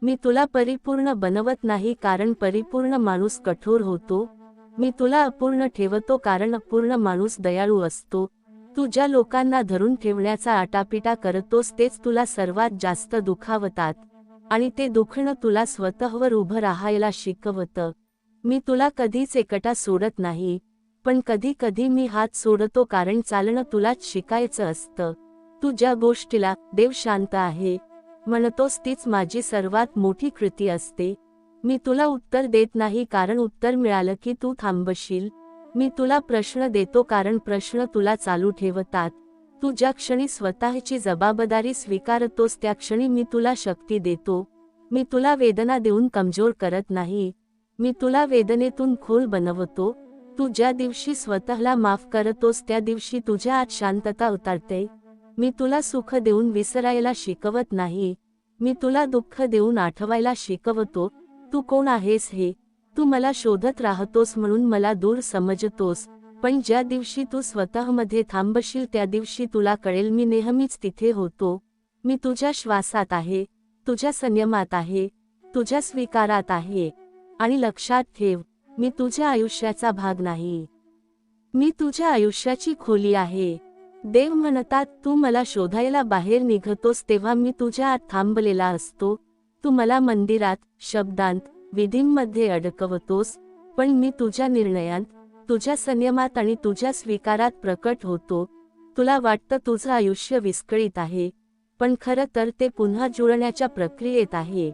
मी तुला परिपूर्ण बनवत नाही कारण परिपूर्ण माणूस कठोर होतो. मी तुला अपूर्ण ठेवतो कारण अपूर्ण माणूस दयाळू असतो. तू ज्या लोकांना धरून ठेवण्याचा आटापिटा करतोस तेच तुला सर्वात जास्त दुखावतात, आणि ते दुखणं तुला स्वतःवर उभं राहायला शिकवतं. मी तुला कधीच एकटा सोडत नाही, पण कधी कधी मी हात सोडतो कारण चालणं तुलाच शिकायचं असतं. तू ज्या गोष्टीला देव शांत आहे म्हणतोस तीच माझी सर्वात मोठी कृती असते. मी तुला उत्तर देत नाही कारण उत्तर मिळालं की तू थांबशील. मी तुला प्रश्न देतो कारण प्रश्न तुला चालू ठेवतात. तू ज्या क्षणी स्वतःची जबाबदारी स्वीकारतोस त्या क्षणी मी तुला शक्ती देतो. मी तुला वेदना देऊन कमजोर करत नाही, मी तुला वेदनेतून खोल बनवतो. तू ज्या दिवशी स्वतःला माफ करतोस त्या दिवशी तुझ्या आत शांतता उतरते. मी तुला सुख देऊन विसरायला शिकवत नाही, मी तुला दुःख देऊन आठवायला शिकवतो. तू कोण आहेस हे तू मला शोधत राहतोस म्हणून मला दूर समजतोस, पण ज्या दिवशी तू स्वतःमध्ये थांबशील त्या दिवशी तुला कळेल मी नेहमीच तिथे होतो. मी तुझ्या श्वासात आहे, तुझ्या संयमात आहे, तुझ्या स्वीकारात आहे. आणि लक्षात ठेव, मी तुझ्या आयुष्याचा भाग नाही, मी तुझ्या आयुष्याची खोली आहे. देव म्हणतात तू मला शोधायला बाहेर निघतोस तेव्हा मी तुझ्या आत थांबलेला असतो. तू मला मंदिरात, शब्दांत, विधींमध्ये अडकवतोस, पण मी तुझ्या निर्णयात, तुझ्या संयमात आणि तुझ्या स्वीकारात प्रकट होतो. तुला वाटतं तुझं आयुष्य विस्कळीत आहे, पण खरं तर ते पुन्हा जुळण्याच्या प्रक्रियेत आहे.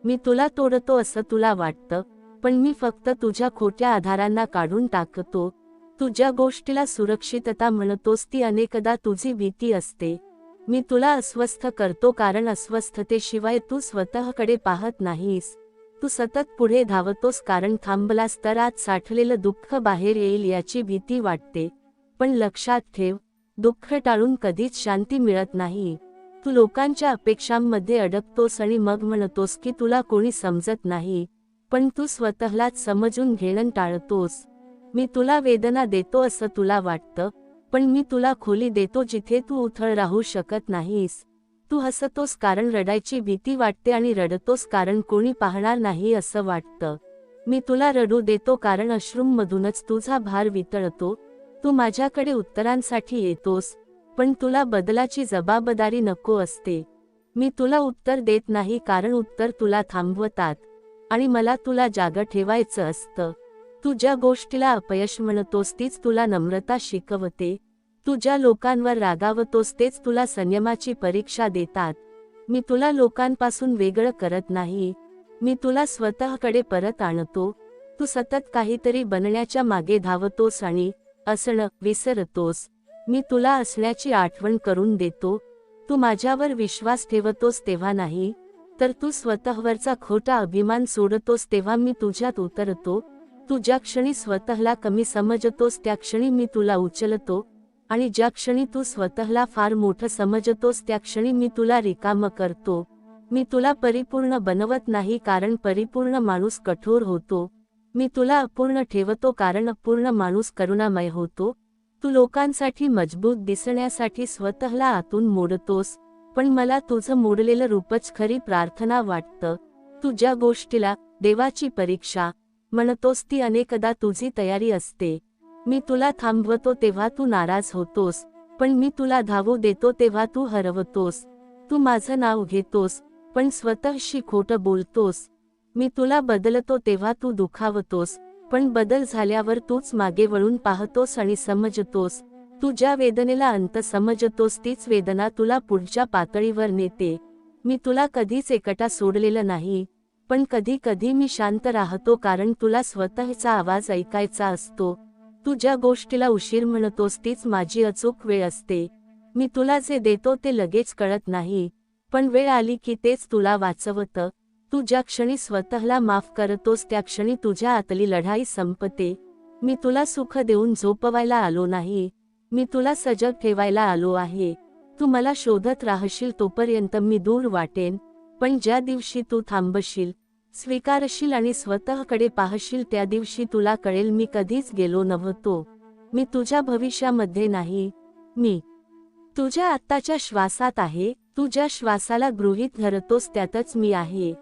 मी तुला तोडतो असं तुला वाटतं, पण मी फक्त तुझ्या खोट्या आधारांना काढून टाकतो. तू ज्या गोष्टीला सुरक्षितता म्हणतोस ती अनेकदा तुझी भीती असते. मी तुला अस्वस्थ करतो कारण अस्वस्थतेशिवाय तू स्वतःकडे पाहत नाहीस. तू सतत पुढे धावतोस कारण थांबलास तर आत साठलेलं दुःख बाहेर येईल याची भीती वाटते. पण लक्षात ठेव, दुःख टाळून कधीच शांती मिळत नाही. तू लोकांच्या अपेक्षांमध्ये अडकतोस आणि मग म्हणतोस की तुला कोणी समजत नाही, पण तू स्वतःलाच समजून घेणं टाळतोस. मी तुला वेदना देतो असं तुला वाटतं, पण मी तुला खोली देतो जिथे तू उथळ राहू शकत नाहीस. तू हसतोस कारण रडायची भीती वाटते आणि रडतोस कारण कोणी पाहणार नाही असं वाटतं. मी तुला रडू देतो कारण अश्रूंमधूनच तुझा भार वितळतो. तू माझ्याकडे उत्तरांसाठी येतोस, पण तुला बदलाची जबाबदारी नको असते. मी तुला उत्तर देत नाही कारण उत्तर तुला थांबवतात, आणि मला तुला जागं ठेवायचं असतं. तू ज्या गोष्टीला अपयश म्हणतोस तीच तुला नम्रता शिकवते. तू ज्या लोकांवर रागावतोस तेच तुला संयमाची परीक्षा देतात. मी तुला लोकांपासून वेगळं करत नाही, मी तुला स्वतःकडे परत आणतो. तू सतत काहीतरी बनण्याच्या मागे धावतोस आणि असणं विसरतोस. मी तुला असण्याची आठवण करून देतो. तू माझ्यावर विश्वास ठेवतोस तेव्हा नाही, तर तू स्वतःवरचा खोटा अभिमान सोडतोस तेव्हा मी तुझ्यात उतरतो. तू ज्या क्षणी स्वतःला कमी समजतोस त्या क्षणी मी तुला उचलतो, आणि ज्या क्षणी तू स्वतःला फार मोठं समजतोस त्या क्षणी मी तुला रिकामं करतो. मी तुला परिपूर्ण बनवत नाही, कारण परिपूर्ण माणूस कठोर होतो. मी तुला अपूर्ण ठेवतो, कारण अपूर्ण माणूस करुणामय होतो. तू लोकांसाठी मजबूत दिसण्यासाठी स्वतःला आतून मोडतोस, पण मला तुझं मोडलेलं रूपच खरी प्रार्थना वाटतं. तू ज्या गोष्टीला देवाची परीक्षा म्हणतोस ती अनेकदा तुझी तयारी असते. मी तुला थांबवतो तेव्हा तू नाराज होतोस, पण मी तुला धावू देतो तेव्हा तू हरवतोस. तू माझं नाव घेतोस, पण स्वतःशी खोटं बोलतोस. मी तुला बदलतो तेव्हा तू दुखावतोस, पण बदल झाल्यावर तूच मागे वळून पाहतोस आणि समजतोस. तू ज्या वेदनेला अंत समजतोस तीच वेदना तुला पुढच्या पातळीवर नेते. मी तुला कधीच एकटा सोडलेलं नाही, पण कधी कधी मी शांत राहतो, कारण तुला स्वतःचा आवाज ऐकायचा असतो. तू ज्या गोष्टीला उशीर म्हणतोस तीच माझी अचूक वेळ असते. मी तुला जे देतो ते लगेच कळत नाही, पण वेळ आली की तेच तुला वाचवतं. तू ज्या क्षणी स्वतःला माफ करतोस त्या क्षणी तुझ्या आतली लढाई संपते. मी तुला सुख देऊन झोपवायला आलो नाही, मी तुला सजग ठेवायला आलो आहे. तू मला शोधत राहशील तोपर्यंत मी दूर वाटेन, पण ज्या दिवशी तू थांबशील, स्वीकारशील आणि स्वतःकडे पाहशील त्या दिवशी तुला कळेल मी कधीच गेलो नव्हतो. मी तुझ्या भविष्यामध्ये नाही, मी तुझ्या आत्ताच्या श्वासात आहे. तू ज्या श्वासाला गृहीत धरतोस त्यातच मी आहे.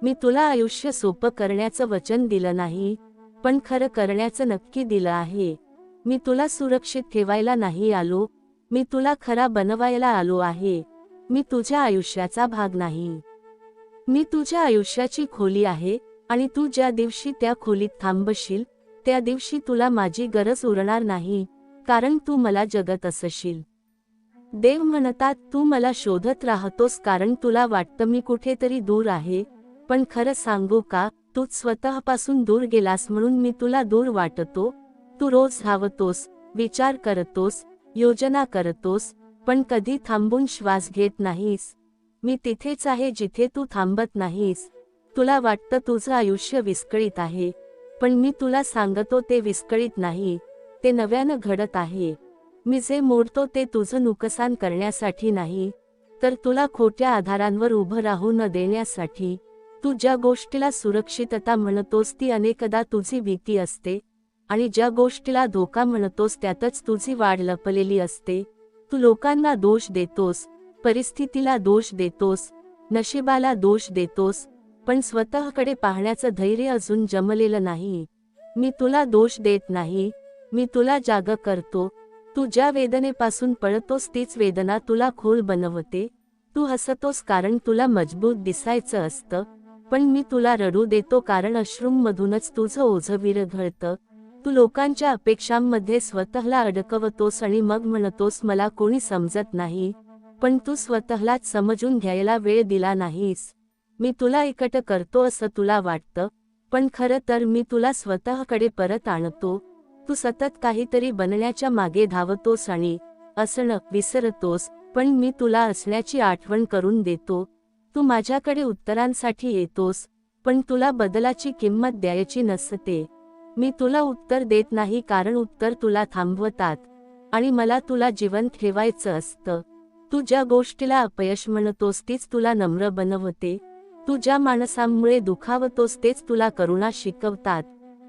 मी तुला आयुष्य सोपं करण्याचं वचन दिलं नाही, पण खरं करण्याचं नक्की दिलं आहे. मी तुला सुरक्षित ठेवायला नाही आलो, मी तुला खरा बनवायला आलो आहे. मी तुझ्या आयुष्याचा भाग नाही, मी तुझ्या आयुष्याची खोली आहे. आणि तू ज्या दिवशी त्या खोलीत थांबशील त्या दिवशी तुला माझी गरज उरणार नाही, कारण तू मला जगत असशील. देव म्हणतात तू मला शोधत राहतोस कारण तुला वाटतं मी कुठेतरी दूर आहे, पण खरं सांगू का, तूच स्वतःपासून दूर गेलास म्हणून मी तुला दूर वाटतो. तू रोज धावतोस, विचार करतोस, योजना करतोस, पण कधी थांबून श्वास घेत नाहीस. मी तिथेच आहे जिथे तू थांबत नाहीस. तुला वाटतं तुझं आयुष्य विस्कळीत आहे, पण मी तुला सांगतो ते विस्कळीत नाही, ते नव्यानं घडत आहे. मी जे मोडतो ते तुझं नुकसान करण्यासाठी नाही, तर तुला खोट्या आधारांवर उभं राहू न देण्यासाठी. तू ज्या गोष्टीला सुरक्षितता म्हणतोस ती अनेकदा तुझी भीती असते, आणि ज्या गोष्टीला धोका म्हणतोस त्यातच तुझी वाढ लपलेली असते. तू लोकांना दोष देतोस, परिस्थितीला दोष देतोस, नशिबाला दोष देतोस, पण स्वतःकडे पाहण्याचं धैर्य अजून जमलेलं नाही. मी तुला दोष देत नाही, मी तुला जाग करतो. तू ज्या वेदनेपासून पळतोस तीच वेदना तुला खोल बनवते. तू हसतोस कारण तुला मजबूत दिसायचं असतं, पण मी तुला रडू देतो कारण अश्रूंमधूनच तुझं ओझं विरघळतं. तू लोकांच्या अपेक्षांमध्ये स्वतःला अडकवतोस आणि मग म्हणतोस मला कोणी समजत नाही, पण तू स्वतःलाच समजून घ्यायला वेळ दिला नाहीस. मी तुला एकटं करतो असं तुला वाटतं, पण खरं तर मी तुला स्वतःकडे परत आणतो. तू सतत काहीतरी बनण्याच्या मागे धावतोस आणि असणं विसरतोस, पण मी तुला असण्याची आठवण करून देतो. तू माझ्याकडे उत्तरांसाठी येतोस, पण तुला बदलाची किंमत द्यायची नसते. मी तुला उत्तर देत नाही कारण उत्तर तुला थांबवतात, आणि मला तुला जिवंत ठेवायचं असतं. तू ज्या गोष्टीला अपयश म्हणतोस तीच तुला नम्र बनवते. तू ज्या माणसांमुळे दुखावतोस तेच तुला करुणा शिकवतात.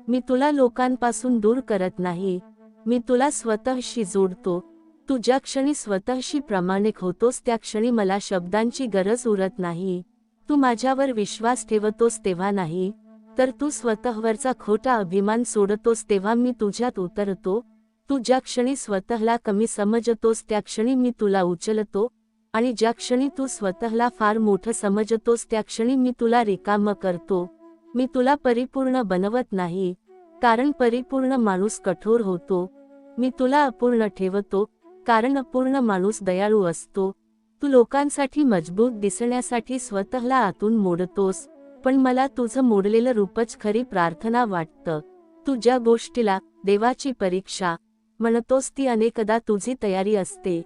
मी तुला लोकांपासून दूर करत नाही, मी तुला स्वतःशी जोडतो. तू ज्या क्षणी स्वतःशी प्रामाणिक होतोस त्या क्षणी मला शब्दांची गरज उरत नाही. तू माझ्यावर विश्वास ठेवतोस तेव्हा नाही, तर तू स्वतःवरचा खोटा अभिमान सोडतोस तेव्हा मी तुझ्यात उतरतो. तू ज्या क्षणी स्वतःला कमी समजतोस त्या क्षणी मी तुला उचलतो, आणि ज्या क्षणी तू स्वतःला फार मोठं समजतोस त्या क्षणी मी तुला रिकामं करतो. मी तुला परिपूर्ण बनवत नाही, कारण परिपूर्ण माणूस कठोर होतो. मी तुला अपूर्ण ठेवतो, कारण अपूर्ण माणूस दयाळू असतो. तू लोकांसाठी मजबूत दिसण्यासाठी स्वतःला आतून मोडतोस, पण मला तुझं मोडलेलं रूपच खरी प्रार्थना वाटतं. तू ज्या गोष्टीला देवाची परीक्षा म्हणतोस ती अनेकदा तुझी तयारी असते.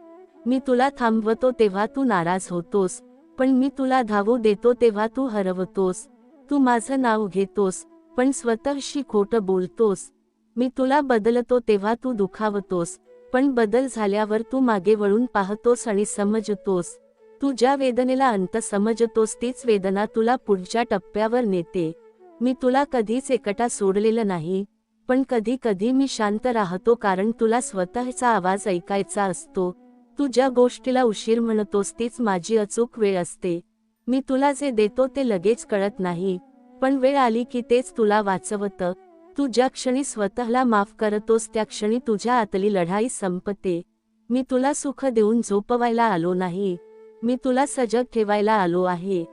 मी तुला थांबवतो तेव्हा तू नाराज होतोस, पण मी तुला धावू देतो तेव्हा तू हरवतोस. तू माझं नाव घेतोस, पण स्वतःशी खोटं बोलतोस. मी तुला बदलतो तेव्हा तू दुखावतोस, पण बदल झाल्यावर तू मागे वळून पाहतोस आणि समजतोस. तू ज्या वेदनेला अंत समजतोस तीच वेदना तुला पुढच्या टप्प्यावर नेते. मी तुला कधीच एकटा सोडलेलं नाही, पण कधी कधी मी शांत राहतो कारण तुला स्वतःचा आवाज ऐकायचा असतो. तू ज्या गोष्टीला उशीर म्हणतोस तीच माझी अचूक वेळ असते. मी तुला जे देतो ते लगेच कळत नाही, पण वेळ आली की तेच तुला वाचवतं. तू ज्या क्षणी स्वतःला माफ करतोस त्या क्षणी तुझ्या आतली लढाई संपते. मी तुला सुख देऊन झोपवायला आलो नाही, मी तुला सजग ठेवायला आलो आहे.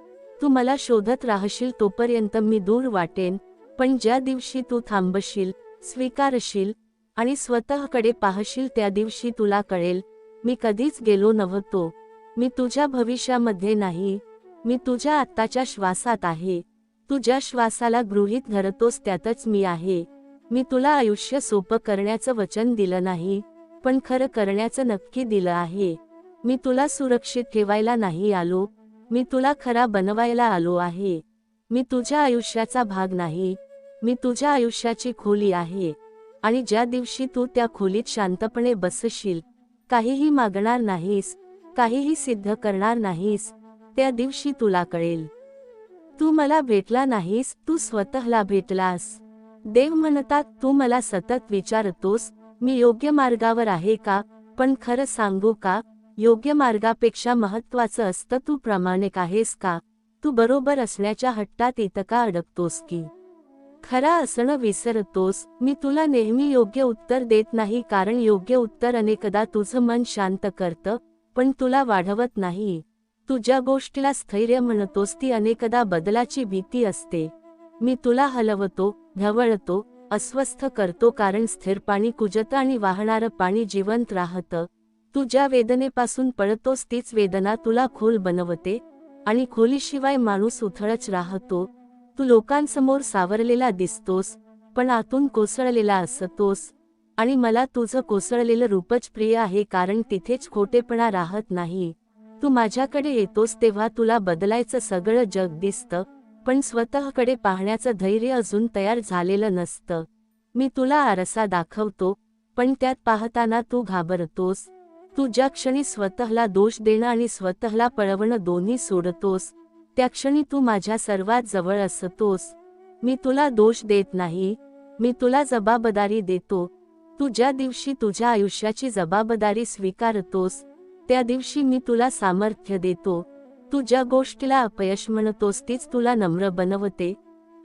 तू मला शोधत राहशील तोपर्यंत मी दूर वाटेन, पण ज्या दिवशी तू थांबशील, स्वीकारशील आणि स्वतःकडे पाहशील त्या दिवशी तुला कळेल, मी कधीच गेलो नव्हतो. मी तुझ्या भविष्यामध्ये नाही, मी तुझ्या आत्ताच्या श्वासात आहे. तू ज्या श्वासाला गृहीत धरतोस त्यातच मी आहे. मी तुला आयुष्य सोपं करण्याचं वचन दिलं नाही, पण खरं करण्याचं नक्की दिलं आहे. मी तुला सुरक्षित ठेवायला नाही आलो, मी तुला खरा बनवायला आलो आहे. मी तुझ्या आयुष्याचा भाग नाही, मी तुझ्या आयुष्याची खोली आहे. आणि ज्या दिवशी तू त्या खोलीत शांतपणे बसशील, काहीही मागणार नाहीस, काहीही सिद्ध करणार नाहीस, त्या दिवशी तुला कळेल, तू मला भेटला नाहीस, तू स्वतःला भेटलास. देव म्हणतात तू मला सतत विचारतोस, मी योग्य मार्गावर आहे का, पण खरं सांगू का, योग्य मार्गापेक्षा महत्त्वाचं असतं तू प्रामाणिक आहेस का. तू बरोबर असण्याच्या हट्टात इतका अडकतोस की खरा असणं विसरतोस. मी तुला नेहमी योग्य उत्तर देत नाही कारण योग्य उत्तर अनेकदा तुझं मन शांत करतं, पण तुला वाढवत नाही. तू ज्या गोष्टीला स्थैर्य म्हणतोस ती अनेकदा बदलाची भीती असते. मी तुला हलवतो, ढवळतो, अस्वस्थ करतो कारण स्थिर पाणी कुजतं आणि वाहणारं पाणी जिवंत राहतं. तू ज्या वेदनेपासून पळतोस तीच वेदना तुला खोल बनवते, आणि खोलीशिवाय माणूस उथळच राहतो. तू लोकांसमोर सावरलेला दिसतोस, पण आतून कोसळलेला असतोस. आणि मला तुझं कोसळलेलं रूपच प्रिय आहे कारण तिथेच खोटेपणा राहत नाही. तू माझ्याकडे येतोस तेव्हा तुला बदलायचं सगळं जग दिसतं, पण स्वतःकडे पाहण्याचं धैर्य अजून तयार झालेलं नसतं. मी तुला आरसा दाखवतो, पण त्यात पाहताना तू घाबरतोस. तू ज्या क्षणी स्वतःला दोष देणं आणि स्वतःला पळवणं दोन्ही सोडतोस, त्या क्षणी तू माझ्या सर्वात जवळ असतोस. मी तुला दोष देत नाही, मी तुला जबाबदारी देतो. तू ज्या दिवशी तुझ्या आयुष्याची जबाबदारी स्वीकारतोस, त्या दिवशी मी तुला सामर्थ्य देतो. तू ज्या गोष्टीला अपयश म्हणतोस तीच तुला नम्र बनवते,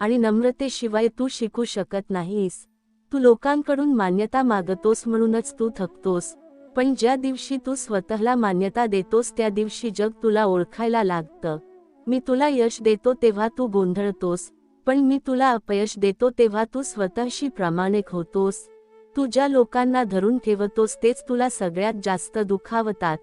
आणि नम्रतेशिवाय तू शिकू शकत नाहीस. तू लोकांकडून मान्यता मागतोस म्हणूनच तू थकतोस, पण ज्या दिवशी तू स्वतःला मान्यता देतोस त्या दिवशी जग तुला ओळखायला लागतं. मी तुला यश देतो तेव्हा तू गोंधळतोस, पण मी तुला अपयश देतो तेव्हा तू स्वतःशी प्रामाणिक होतोस. तू ज्या लोकांना धरून ठेवतोस तेच तुला सगळ्यात जास्त दुखावतात,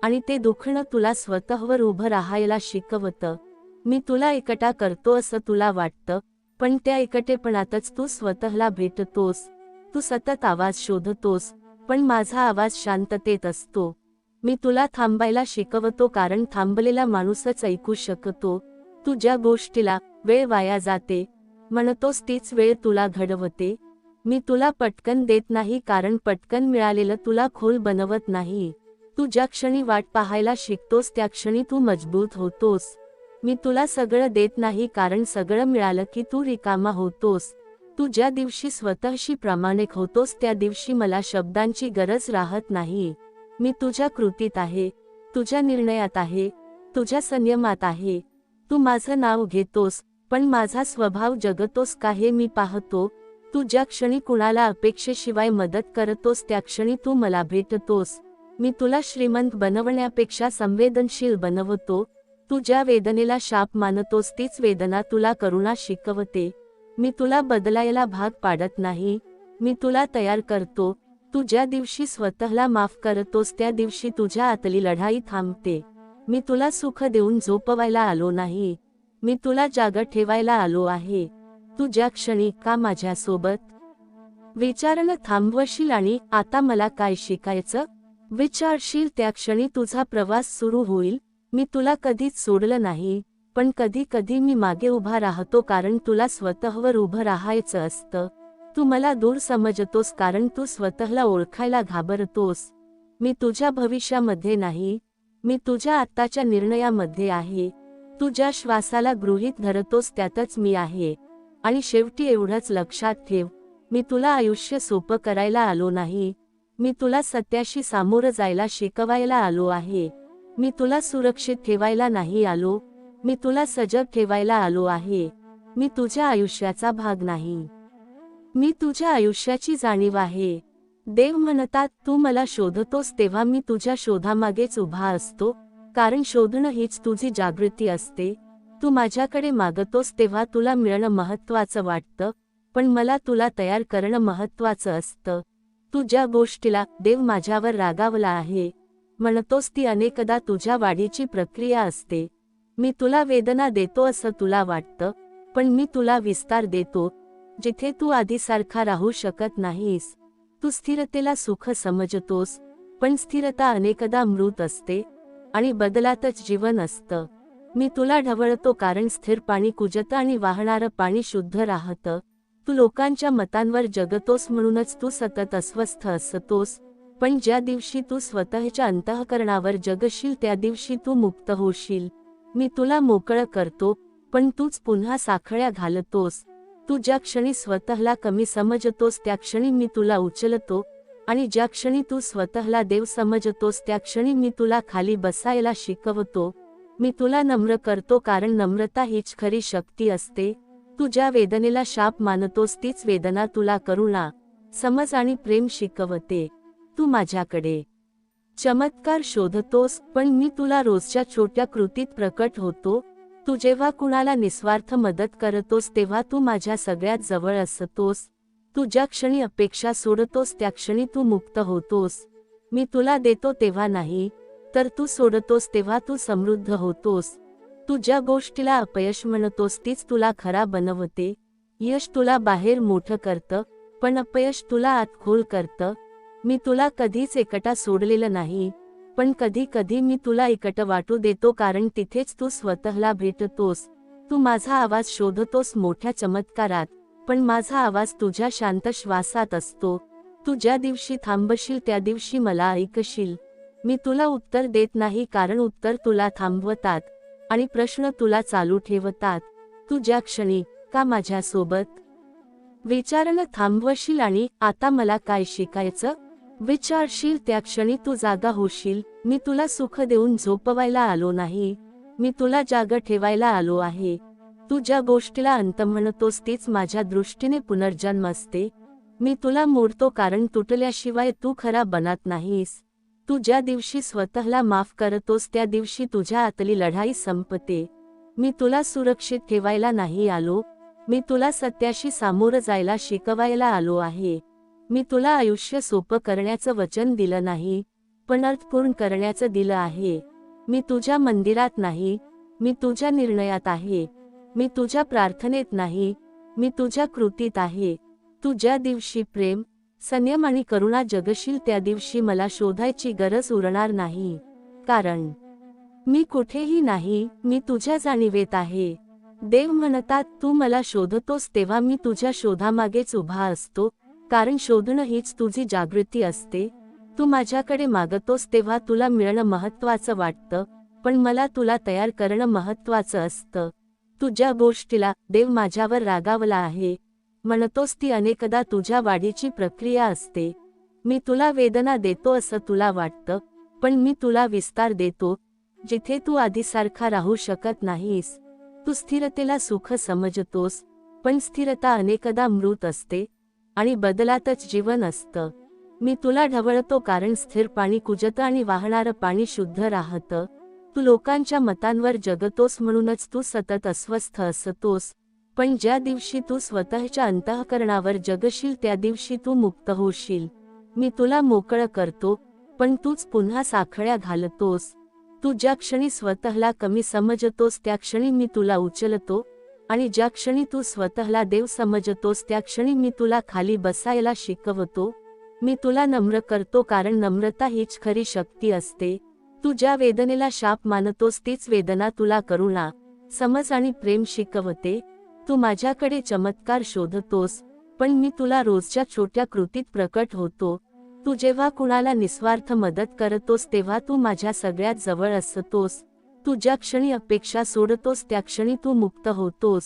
आणि ते दुखणं तुला स्वतःवर उभं राहायला शिकवतं. मी तुला एकटा करतो असं तुला वाटतं, पण त्या एकटेपणातच तू स्वतःला भेटतोस. तू सतत आवाज शोधतोस, पण माझा आवाज शांततेत असतो. मी तुला थांबायला शिकवतो कारण थांबलेला माणूसच ऐकू शकतो. तू ज्या गोष्टीला वेळ वाया जाते म्हणतोस तीच वेळ तुला घडवते. मी तुला पटकन देत नाही कारण पटकन मिळालेलं तुला खोल बनवत नाही. तू ज्या क्षणी वाट पाहायला शिकतोस त्या क्षणी तू मजबूत होतोस. मी तुला सगळं देत नाही कारण सगळं मिळालं की तू रिकामा होतोस. तू ज्या दिवशी स्वतःशी प्रामाणिक होतोस त्या दिवशी मला शब्दांची गरज राहत नाही. मी तुझ्या कृतीत आहे, तुझ्या निर्णयात आहे, तुझ्या संयमात आहे. तू माझं नाव घेतोस, पण माझा स्वभाव जगतोस का हे मी पाहतो. तू ज्या क्षणी कुणाला अपेक्षेशिवाय मदत करतोस त्या क्षणी तू मला भेटतोस. मी तुला श्रीमंत बनवण्यापेक्षा संवेदनशील बनवतो. तू ज्या वेदनेला शाप मानतोस तीच वेदना तुला करुणा शिकवते. मी तुला बदलायला भाग पाडत नाही, मी तुला तयार करतो. तू ज्या दिवशी स्वतःला माफ करतोस त्या दिवशी तुझ्या आतली लढाई थांबते. मी तुला सुख देऊन झोपवायला आलो नाही, मी तुला जागं ठेवायला आलो आहे. तू ज्या क्षणी का माझ्यासोबत विचारणं थांबवशील आणि आता मला काय शिकायचं विचारशील त्या क्षणी तुझा प्रवास सुरू होईल. मी तुला कधीच सोडलं नाही, पण कधी कधी मी मागे उभा राहतो कारण तुला स्वतःवर उभं राहायचं असतं. तू मला दूर समजतोस कारण तू स्वतःला ओळखायला घाबरतोस. मी तुझ्या भविष्यामध्ये नाही, मी तुझ्या आत्ताच्या निर्णयामध्ये आहे. तू ज्या श्वासाला गृहीत धरतोस त्यातच मी आहे. आणि शेवटी एवढंच लक्षात ठेव, मी तुला आयुष्य सोपं करायला आलो नाही. मी तुला सत्याशी सामोरं जायला शिकवायला आलो आहे. मी तुला सुरक्षित ठेवायला नाही आलो, मी तुला सजग ठेवायला आलो आहे. मी तुझ्या आयुष्याचा भाग नाही, मी तुझ्या आयुष्याची जाणीव आहे. देव म्हणतात तू मला शोधतोस तेव्हा मी तुझ्या शोधामागेच उभा असतो, कारण शोधणं हीच तुझी जागृती असते. तू माझ्याकडे मागतोस तेव्हा तुला मिळणं महत्त्वाचं वाटतं, पण मला तुला तयार करणं महत्त्वाचं असतं. तू ज्या गोष्टीला देव माझ्यावर रागावला आहे म्हणतोस ती अनेकदा तुझ्या वाढीची प्रक्रिया असते. मी तुला वेदना देतो असं तुला वाटतं, पण मी तुला विस्तार देतो जिथे तू आधीसारखा राहू शकत नाहीस. तू स्थिरतेला सुख समजतोस, पण स्थिरता अनेकदा मृत असते आणि बदलातच जीवन असतं. मी तुला ढवळतो कारण स्थिर पाणी कुजतं आणि वाहणारं पाणी शुद्ध राहतं. तू लोकांच्या मतांवर जगतोस म्हणूनच तू सतत अस्वस्थ असतोस, पण ज्या दिवशी तू स्वतःच्या अंतःकरणावर जगशील त्या दिवशी तू मुक्त होशील. मी तुला मोकळं करतो, पण तूच पुन्हा साखळ्या घालतोस. तू ज्या क्षणी स्वतःला कमी समजतोस त्या क्षणी मी तुला उचलतो, आणि ज्या क्षणी तू स्वतःला देव समजतोस त्या क्षणी मी तुला खाली बसायला शिकवतो. मी तुला नम्र करतो कारण नम्रता हीच खरी शक्ती असते. तू ज्या वेदनेला शाप मानतोस तीच वेदना तुला करुणा, समज आणि प्रेम शिकवते. तू माझ्याकडे चमत्कार शोधतोस, पण मी तुला रोजच्या छोट्या कृतीत प्रकट होतो. तू जेव्हा कुणाला निस्वार्थ मदत करतोस तेव्हा तू माझ्या सगळ्यात जवळ असतोस. तू ज्या क्षणी अपेक्षा सोडतोस त्या क्षणी तू मुक्त होतोस. मी तुला देतो तेव्हा नाही, तर तू सोडतोस तेव्हा तू समृद्ध होतोस. तू ज्या गोष्टीला अपयश म्हणतोस तीच तुला खरा बनवते. यश तुला बाहेर मोठं करतं, पण अपयश तुला आत खोल करतं. मी तुला कधीच एकटा सोडलेलं नाही, पण कधी कधी मी तुला एकट वाटू देतो कारण तिथेच तू स्वतःला भेटतोस. तू माझा आवाज शोधतोस मोठ्या चमत्कारात, पण माझा आवाज तुझ्या शांत श्वासात असतो. तू ज्या दिवशी थांबशील त्या दिवशी मला ऐकशील. मी तुला उत्तर देत नाही कारण उत्तर तुला थांबवतात आणि प्रश्न तुला चालू ठेवतात. तू ज्या क्षणी का माझ्यासोबत विचारणं थांबवशील आणि आता मला काय शिकायचं विचारशील त्या क्षणी तू जागा होशील. मी तुला सुख देऊन झोपवायला आलो नाही, मी तुला जाग ठेवायला आलो आहे. तू ज्या गोष्टीला अंत म्हणतोस तीच माझ्या दृष्टीने पुनर्जन्म असते. मी तुला मोडतो कारण तुटल्याशिवाय तू खरा बनत नाहीस. तू ज्या दिवशी स्वतःला माफ करतोस त्या दिवशी तुझ्या आतली लढाई संपते. मी तुला सुरक्षित ठेवायला नाही आलो, मी तुला सत्याशी सामोरं जायला शिकवायला आलो आहे. मी तुला आयुष्य सोपं करण्याचं वचन दिलं नाही, पण अर्थपूर्ण करण्याचं दिलं आहे. मी तुझ्या मंदिरात नाही, मी तुझ्या निर्णयात आहे. मी तुझ्या प्रार्थनेत नाही, मी तुझ्या कृतीत आहे. तू ज्या दिवशी प्रेम, संयम आणि करुणा जगशील त्या दिवशी मला शोधायची गरज उरणार नाही, कारण मी कुठेही नाही, मी तुझ्या जाणीवेत आहे. देव म्हणतात तू मला शोधतोस तेव्हा मी तुझ्या शोधामागेच उभा असतो, कारण शोधणं हीच तुझी जागृती असते. तू माझ्याकडे मागतोस तेव्हा तुला मिळणं महत्त्वाचं वाटतं, पण मला तुला तयार करणं महत्त्वाचं असतं. तू ज्या गोष्टीला देव माझ्यावर रागावला आहे म्हणतोस ती अनेकदा तुझ्या वाढीची प्रक्रिया असते. मी तुला वेदना देतो असं तुला वाटतं, पण मी तुला विस्तार देतो जिथे तू आधीसारखा राहू शकत नाहीस. तू स्थिरतेला सुख समजतोस, पण स्थिरता अनेकदा मृत असते आणि बदलातच जीवन असतं. मी तुला ढवळतो कारण स्थिर पाणी कुजतं आणि वाहणारं पाणी शुद्ध राहतं. तू लोकांच्या मतांवर जगतोस म्हणूनच तू सतत अस्वस्थ असतोस, पण ज्या दिवशी तू स्वतःच्या अंतःकरणावर जगशील त्या दिवशी तू मुक्त होशील. मी तुला मोकळं करतो, पण तूच पुन्हा साखळ्या घालतोस. तू ज्या क्षणी स्वतःला कमी समजतोस त्या क्षणी मी तुला उचलतो आणि ज्या क्षणी तू स्वतःला देव समजतोस त्या क्षणी मी तुला खाली बसायला शिकवतो. मी तुला नम्र करतो कारण नम्रता हीच खरी शक्ती असते. तू ज्या वेदनेला शाप मानतोस तीच वेदना तुला करुणा, समज आणि प्रेम शिकवते. तू माझ्याकडे चमत्कार शोधतोस, पण मी तुला रोजच्या छोट्या कृतीत प्रकट होतो. तू जेव्हा कुणाला निस्वार्थ मदत करतोस तेव्हा तू माझ्या सगळ्यात जवळ असतोस. तू ज्या क्षणी अपेक्षा सोडतोस त्या क्षणी तू मुक्त होतोस.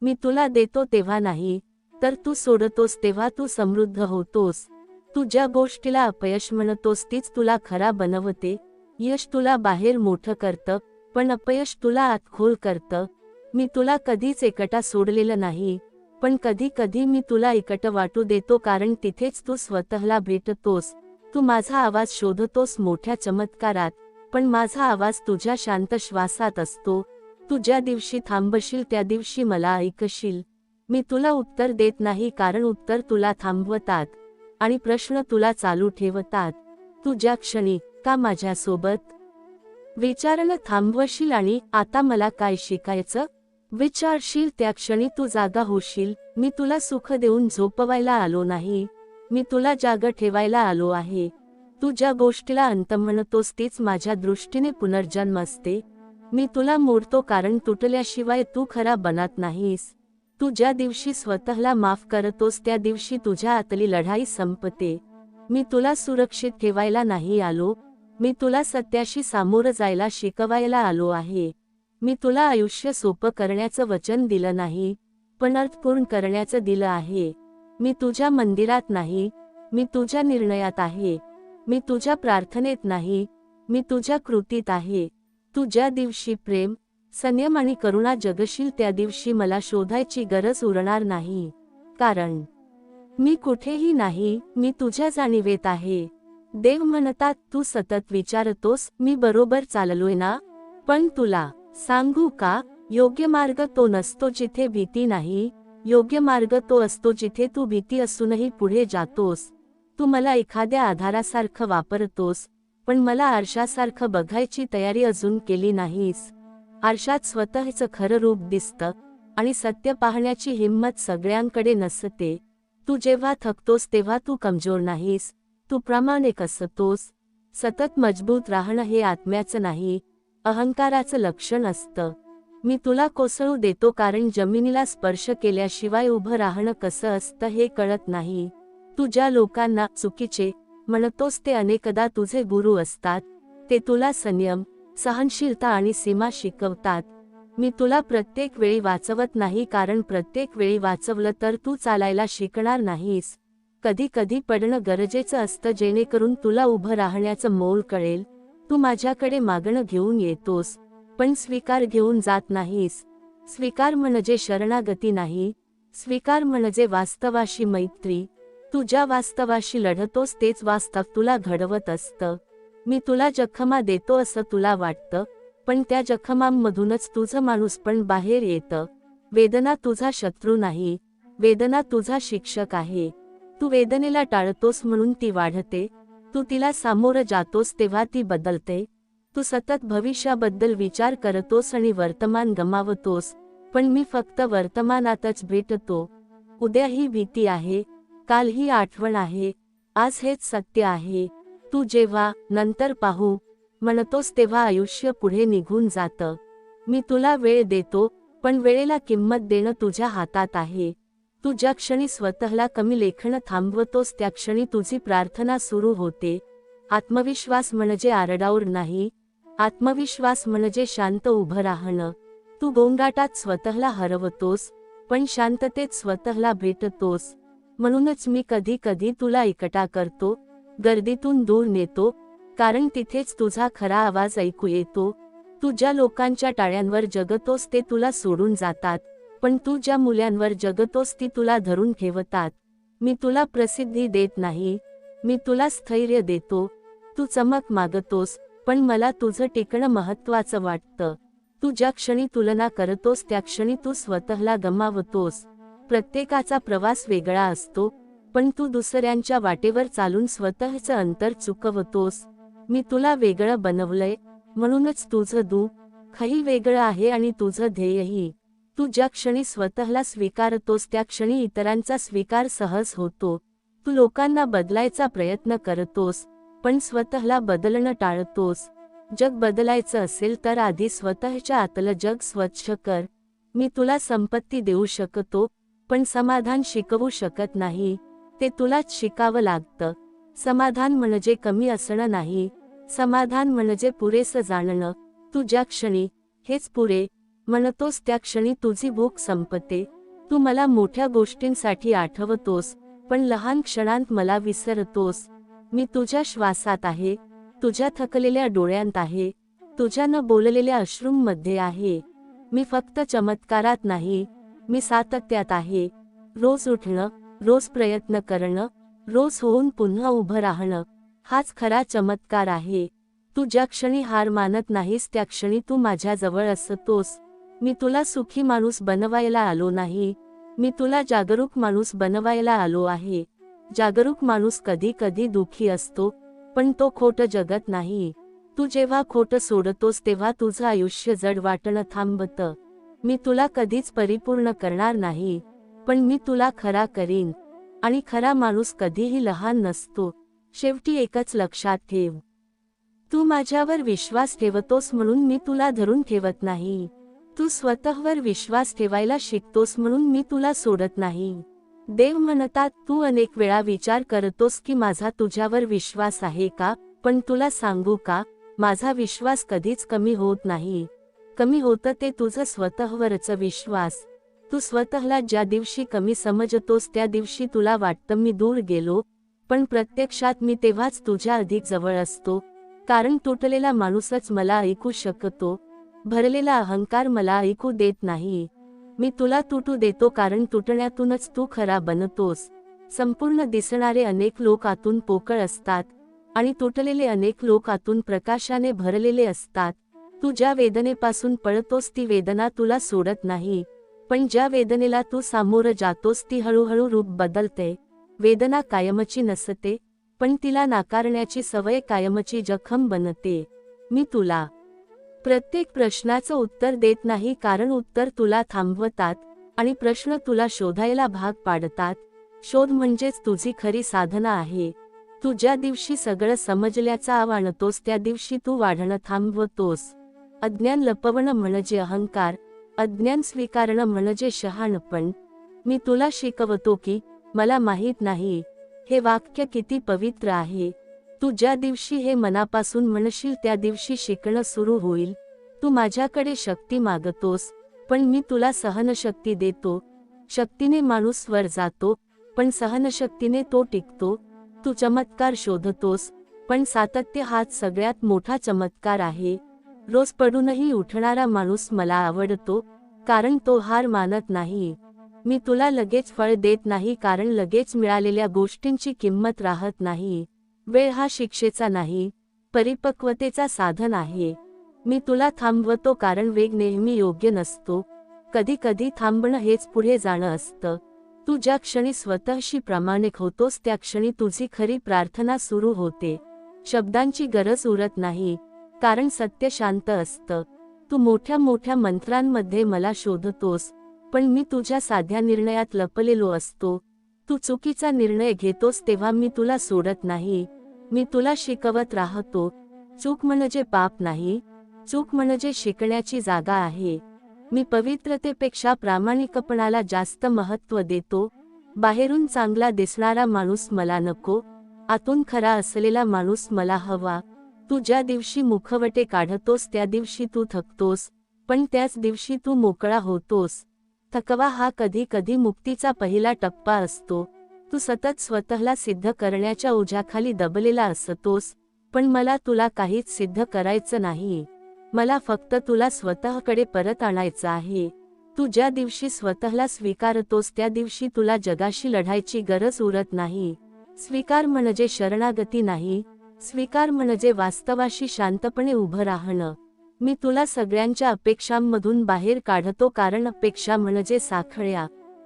मी तुला देतो तेव्हा नाही, तर तू सोडतोस तेव्हा तू समृद्ध होतोस. तू ज्या गोष्टीला अपयश म्हणतोस तीच तुला खरा बनवते. यश तुला बाहेर मोठं करतं, पण अपयश तुला आत खोल करतं. मी तुला कधीच एकटा सोडलेलं नाही, पण कधी कधी मी तुला एकटं वाटू देतो कारण तिथेच तू स्वतःला भेटतोस. तू माझा आवाज शोधतोस मोठ्या चमत्कारात, पण माझा आवाज तुझ्या शांत श्वासात असतो. तू ज्या दिवशी थांबशील त्या दिवशी मला ऐकशील. मी तुला उत्तर देत नाही कारण उत्तर तुला थांबवतात आणि प्रश्न तुला चालू ठेवतात. तू ज्या क्षणी का माझ्यासोबत विचारणं थांबवशील आणि आता मला काय शिकायचं विचारशील त्या क्षणी तू जागा होशील. मी तुला सुख देऊन झोपवायला आलो नाही, मी तुला जाग ठेवायला आलो आहे. तू ज्या गोष्टीला अंत म्हणतोस तीच माझ्या दृष्टीने पुनर्जन्म असते. मी तुला मोडतो कारण तुटल्याशिवाय तू खरा बनत नाहीस. तू ज्या दिवशी स्वतःला माफ करतोस त्या दिवशी तुझ्या आतली लढाई संपते. मी तुला सुरक्षित ठेवायला नाही आलो, मी तुला सत्याशी सामोरं जायला शिकवायला आलो आहे. मी तुला आयुष्य सोपं करण्याचं वचन दिलं नाही, पण अर्थपूर्ण करण्याचं दिलं आहे. मी तुझ्या मंदिरात नाही, मी तुझ्या निर्णयात आहे. मी तुझ्या प्रार्थनेत नाही, मी तुझ्या कृतीत आहे. तू ज्या दिवशी प्रेम, संयम आणि करुणा जगशील त्या दिवशी मला शोधायची गरज उरणार नाही. कारण मी कुठेही नाही, मी तुझ्या जाणीवेत आहे. देव म्हणतात तू सतत विचारतोस मी बरोबर चाललोय ना, पण तुला सांगू का, योग्य मार्ग तो नसतो जिथे भीती नाही, योग्य मार्ग तो असतो जिथे तू भीती असूनही पुढे जातोस. तू मला एखाद्या आधारासारखं वापरतोस, पण मला आरशासारखं बघायची तयारी अजून केली नाहीस. आरशात स्वतःचं खरं रूप दिसतं आणि सत्य पाहण्याची हिंमत सगळ्यांकडे नसते. तू जेव्हा थकतोस तेव्हा तू कमजोर नाहीस, तू प्रामाणिक असतोस. सतत मजबूत राहणं हे आत्म्याचं नाही, अहंकाराचं लक्षण असतं. मी तुला कोसळू देतो कारण जमिनीला स्पर्श केल्याशिवाय उभं राहणं कसं असतं हे कळत नाही. तू ज्या लोकांना चुकीचे म्हणतोस ते अनेकदा तुझे गुरु असतात. ते तुला संयम, सहनशीलता आणि सीमा शिकवतात. मी तुला प्रत्येक वेळी वाचवत नाही कारण प्रत्येक वेळी वाचवलं तर तू चालायला शिकणार नाहीस. कधी कधी पडणं गरजेचं असतं जेणेकरून तुला उभं राहण्याचं मोल कळेल. तू माझ्याकडे मागणं घेऊन येतोस, पण स्वीकार घेऊन जात नाहीस. स्वीकार म्हणजे शरणागती नाही, स्वीकार म्हणजे वास्तवाशी मैत्री. तू ज्या वास्तवाशी लढतोस तेच वास्तव तुला घडवत असतं. मी तुला जखमा देतो असं तुला वाटतं, पण त्या जखमांमधूनच तुझं माणूसपण बाहेर येतं. वेदना तुझा शत्रू नाही, वेदना तुझा शिक्षक आहे. तू वेदनेला टाळतोस म्हणून ती वाढते, तू तिला सामोरं जातोस तेव्हा ती बदलते. तू सतत भविष्याबद्दल विचार करतोस आणि वर्तमान गमावतोस, पण मी फक्त वर्तमानातच भेटतो. उद्या ही भीती आहे, काल ही आठवण आहे, आज हेच सत्य आहे. तू जेव्हा नंतर पाहू म्हणतोस तेव्हा आयुष्य पुढे निघून जातं. मी तुला वेळ देतो, पण वेळेला किंमत देणं तुझ्या हातात आहे. तू ज्या क्षणी स्वतःला कमी लेखणं थांबवतोस त्या क्षणी तुझी प्रार्थना सुरू होते. आत्मविश्वास म्हणजे आरडाओरड नाही, आत्मविश्वास म्हणजे शांत उभं राहणं. तू गोंगाटात स्वतःला हरवतोस, पण शांततेत स्वतःला भेटतोस. म्हणूनच मी कधी कधी तुला एकटा करतो, गर्दीतून दूर नेतो, कारण तिथेच तुझा खरा आवाज ऐकू येतो. तू ज्या लोकांच्या टाळ्यांवर जगतोस ते तुला सोडून जातात, पण तू ज्या मूल्यांवर जगतोस ती तुला धरून ठेवतात. मी तुला प्रसिद्धी देत नाही, मी तुला स्थैर्य देतो. तू चमक मागतोस, पण मला तुझं टिकणं महत्त्वाचं वाटतं. तू ज्या क्षणी तुलना करतोस त्या क्षणी तू स्वतःला गमावतोस. प्रत्येकाचा प्रवास वेगळा असतो, पण तू दुसऱ्यांच्या वाटेवर चालून स्वतःचं अंतर चुकवतोस. मी तुला वेगळं बनवलंय, म्हणूनच तुझं दुःखही वेगळं आहे आणि तुझं ध्येयही. तू ज्या क्षणी स्वतःला स्वीकारतोस त्या क्षणी इतरांचा स्वीकार सहज होतो. तू लोकांना बदलायचा प्रयत्न करतोस, पण स्वतःला बदलणं टाळतोस. जग बदलायचं असेल तर आधी स्वतःच्या आतलं जग स्वच्छ कर. मी तुला संपत्ती देऊ शकतो, पण समाधान शिकवू शकत नाही. ते तुलाच शिकावं लागतं. समाधान म्हणजे कमी असणं नाही, समाधान म्हणजे पुरेसं जाणणं. तू ज्या क्षणी हेच पुरे म्हणतोस त्या क्षणी तुझी भूक संपते. तू मला मोठ्या गोष्टींसाठी आठवतोस, पण लहान क्षणांत मला विसरतोस. मी तुझ्या श्वासात आहे, तुझ्या थकलेल्या डोळ्यांत आहे, तुझ्या न बोललेल्या अश्रूंमध्ये आहे. मी फक्त चमत्कारात नाही, मी सातत्यात आहे. रोज उठणं, रोज प्रयत्न करणं, रोज होऊन पुन्हा उभं राहणं, हाच खरा चमत्कार आहे. तू ज्या क्षणी हार मानत नाहीस त्या क्षणी तू माझ्याजवळ असतोस. मी तुला सुखी माणूस बनवायला आलो नाही, मी तुला जागरूक माणूस बनवायला आलो आहे. जागरूक माणूस कधी कधी दुःखी असतो, पण तो खोटं जगत नाही. तू जेव्हा खोटं सोडतोस तेव्हा तुझं आयुष्य जड वाटणं थांबतं. मी तुला कधीच परिपूर्ण करणार नाही, पण मी तुला खरा करीन. आणि खरा माणूस कधीही लहान नसतो. शेवटी एकच लक्षात ठेव, तू माझ्यावर विश्वास ठेवतोस म्हणून मी तुला धरून ठेवत नाही. तू स्वतःवर विश्वास ठेवायला शिकतोस म्हणून मी तुला सोडत नाही. देव म्हणतात, तू अनेक वेळा विचार करतोस की माझा तुझ्यावर विश्वास आहे का, पण तुला सांगू का, माझा विश्वास कधीच कमी होत नाही. कमी होतं ते तुझं स्वतःवरचं विश्वास. तू स्वतःला ज्या दिवशी कमी समजतोस त्या दिवशी तुला वाटतं मी दूर गेलो, पण प्रत्यक्षात मी तेव्हाच तुझ्या अधिक जवळ असतो. कारण तुटलेला माणूसच मला ऐकू शकतो, भरलेला अहंकार मला ऐकू देत नाही. मी तुला तुटू देतो कारण तुटण्यातूनच तू खरा बनतोस. संपूर्ण दिसणारे अनेक लोक आतून पोकळ असतात, आणि तुटलेले अनेक लोक आतून प्रकाशाने भरलेले असतात. तू ज्या वेदनेपासून पळतोस ती वेदना तुला सोडत नाही, पण ज्या वेदनेला तू सामोरं जातोस ती हळूहळू रूप बदलते. वेदना कायमची नसते, पण तिला नाकारण्याची सवय कायमची जखम बनते. मी तुला प्रत्येक प्रश्नाचं उत्तर देत नाही कारण उत्तर तुला थांबवतात, आणि प्रश्न तुला शोधायला भाग पाडतात. शोध म्हणजेच तुझी खरी साधना आहे. तू ज्या दिवशी सगळं समजल्याचा आव आणतोस त्या दिवशी तू वाढणं थांबवतोस. अज्ञान लपवणं म्हणजे अहंकार, अज्ञान स्वीकारणं म्हणजे शहाणपण. मी तुला शिकवतो की मला माहीत नाही, हे वाक्य किती पवित्र आहे. तू ज्या दिवशी हे मनापासून म्हणशील त्या दिवशी शिकणं सुरू होईल. तू माझ्याकडे शक्ती मागतोस, पण मी तुला सहनशक्ती देतो. शक्तीने माणूस वर जातो, पण सहनशक्तीने तो टिकतो. तू चमत्कार शोधतोस, पण सातत्य हाच सगळ्यात मोठा चमत्कार आहे. रोज पडूनही उठणारा माणूस मला आवडतो, कारण तो हार मानत नाही. मी तुला लगेच फळ देत नाही कारण लगेच मिळालेल्या गोष्टींची किंमत राहत नाही. वेळ हा शिक्षेचा नाही, परिपक्वतेचा साधन आहे. मी तुला थांबवतो कारण वेग नेहमी योग्य नसतो. कधी कधी थांबणं हेच पुढे जाणं असतं. तू ज्या क्षणी स्वतःशी प्रामाणिक होतोस त्या क्षणी तुझी खरी प्रार्थना सुरू होते. शब्दांची गरज उरत नाही, कारण सत्य शांत असतं. तू मोठ्या मोठ्या मंत्रांमध्ये मला शोधतोस, पण मी तुझ्या साध्या निर्णयात लपलेलो असतो. तू चुकीचा निर्णय घेतोस तेव्हा मी तुला सोडत नाही, मी तुला शिकवत राहतो. चूक म्हणजे पाप नाही, चूक म्हणजे शिकण्याची जागा आहे. मी पवित्रतेपेक्षा प्रामाणिकपणाला जास्त महत्त्व देतो. बाहेरून चांगला दिसणारा माणूस मला नको, आतून खरा असलेला माणूस मला हवा. तू ज्या दिवशी मुखवटे काढतोस त्या दिवशी तू थकतोस, पण त्याच दिवशी तू मोकळा होतोस. थकवा हा कधी कधी मुक्तीचा पहिला टप्पा असतो. तू सतत स्वतःला सिद्ध करण्याच्या ओझ्याखाली दबलेला असतोस, पण मला तुला काहीच सिद्ध करायचं नाही. मला फक्त तुला स्वतःकडे परत आणायचं आहे. तू ज्या दिवशी स्वतःला स्वीकारतोस त्या दिवशी तुला जगाशी लढायची गरज उरत नाही. स्वीकार म्हणजे शरणागती नाही, स्वीकार म्हणजे वास्तवाशी शांतपणे उभं राहणं. मी तुला सगळ्यांच्या अपेक्षांमधून बाहेर काढतो कारण अपेक्षा म्हणजे साखळ्या.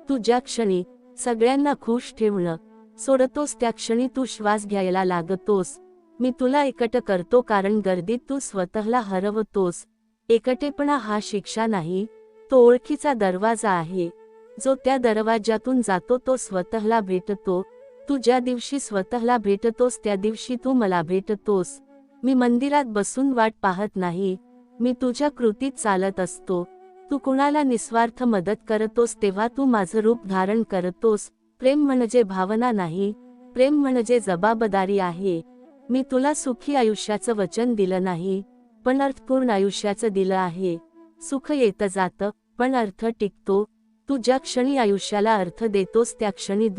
तू ज्या क्षणी सगळ्यांना खुश ठेवणं सोडतोस त्या क्षणी तू श्वास घ्यायला लागतोस. मी तुला एकटं करतो कारण गर्दीत तू स्वतःला हरवतोस. एकटेपणा हा शिक्षा नाही, तो ओळखीचा दरवाजा आहे. जो त्या दरवाज्यातून जातो तो स्वतःला भेटतो. तू ज्या दिवशी स्वतःला भेटतोस त्या दिवशी तू मला भेटतोस. मी मंदिरात बसून वाट पाहत नाही, मी तुझ्या कृतीत चालत असतो. तू कुणाला निस्वार्थ मदत करतोस तेव्हा तू माझं रूप धारण करतोस. प्रेम म्हणजे भावना नाही, प्रेम म्हणजे जबाबदारी आहे. मी तुला सुखी आयुष्याचं वचन दिलं नाही, पण अर्थपूर्ण आयुष्याचं दिलं आहे. सुख येतं जातं, पण अर्थ टिकतो. तू ज्या क्षणी आयुष्याला अर्थ देतोस त्या क्षणी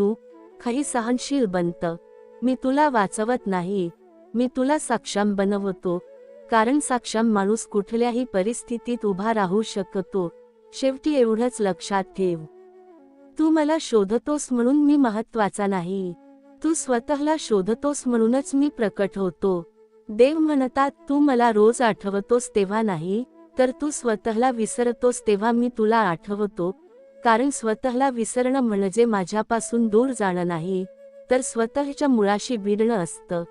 काही सहनशील बनतं. मी तुला वाचवत नाही, मी तुला सक्षम बनवतो. कारण सक्षम माणूस कुठल्याही परिस्थितीत उभा राहू शकतो. शेवटी एवढंच लक्षात ठेव, तू मला शोधतोस म्हणून मी महत्वाचा नाही, तू स्वतःला शोधतोस म्हणूनच मी प्रकट होतो. देव म्हणतात तू मला रोज आठवतोस तेव्हा नाही, तर तू स्वतःला विसरतोस तेव्हा मी तुला आठवतो. कारण स्वतःला विसरणं म्हणजे माझ्यापासून दूर जाणं नाही, तर स्वतःच्या मुळाशी भिडणं असतं.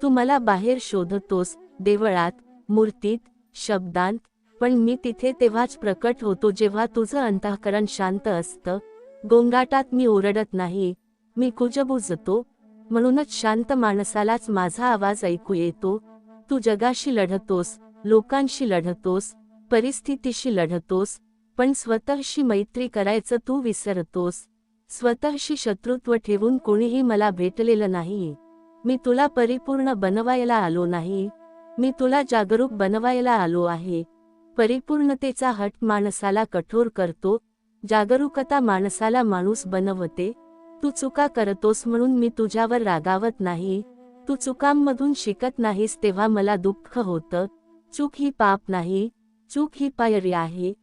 तू मला बाहेर शोधतोस, देवळात, मूर्तीत, शब्दांत, पण मी तिथे तेव्हाच प्रकट होतो जेव्हा तुझं अंतःकरण शांत असतं. गोंगाटात मी ओरडत नाही, मी कुजबुजतो. म्हणूनच शांत माणसालाच माझा आवाज ऐकू येतो. तू जगाशी लढतोस, लोकांशी लढतोस, परिस्थितीशी लढतोस, पण स्वतःशी मैत्री करायचं तू विसरतोस. स्वतःशी शत्रुत्व ठेवून कोणीही मला भेटलेलं नाही. मी तुला परिपूर्ण बनवायला आलो नाही, मी तुला जागरूक बनवायला आलो आहे. परिपूर्णतेचा हट माणसाला कठोर करतो, जागरूकता माणसाला माणूस बनवते. तू चुका करतोस म्हणून मी तुझ्यावर रागावत नाही, तू चुकांमधून शिकत नाहीस तेव्हा मला दुःख होतं. चूक ही पाप नाही, चूक ही पायरी आहे.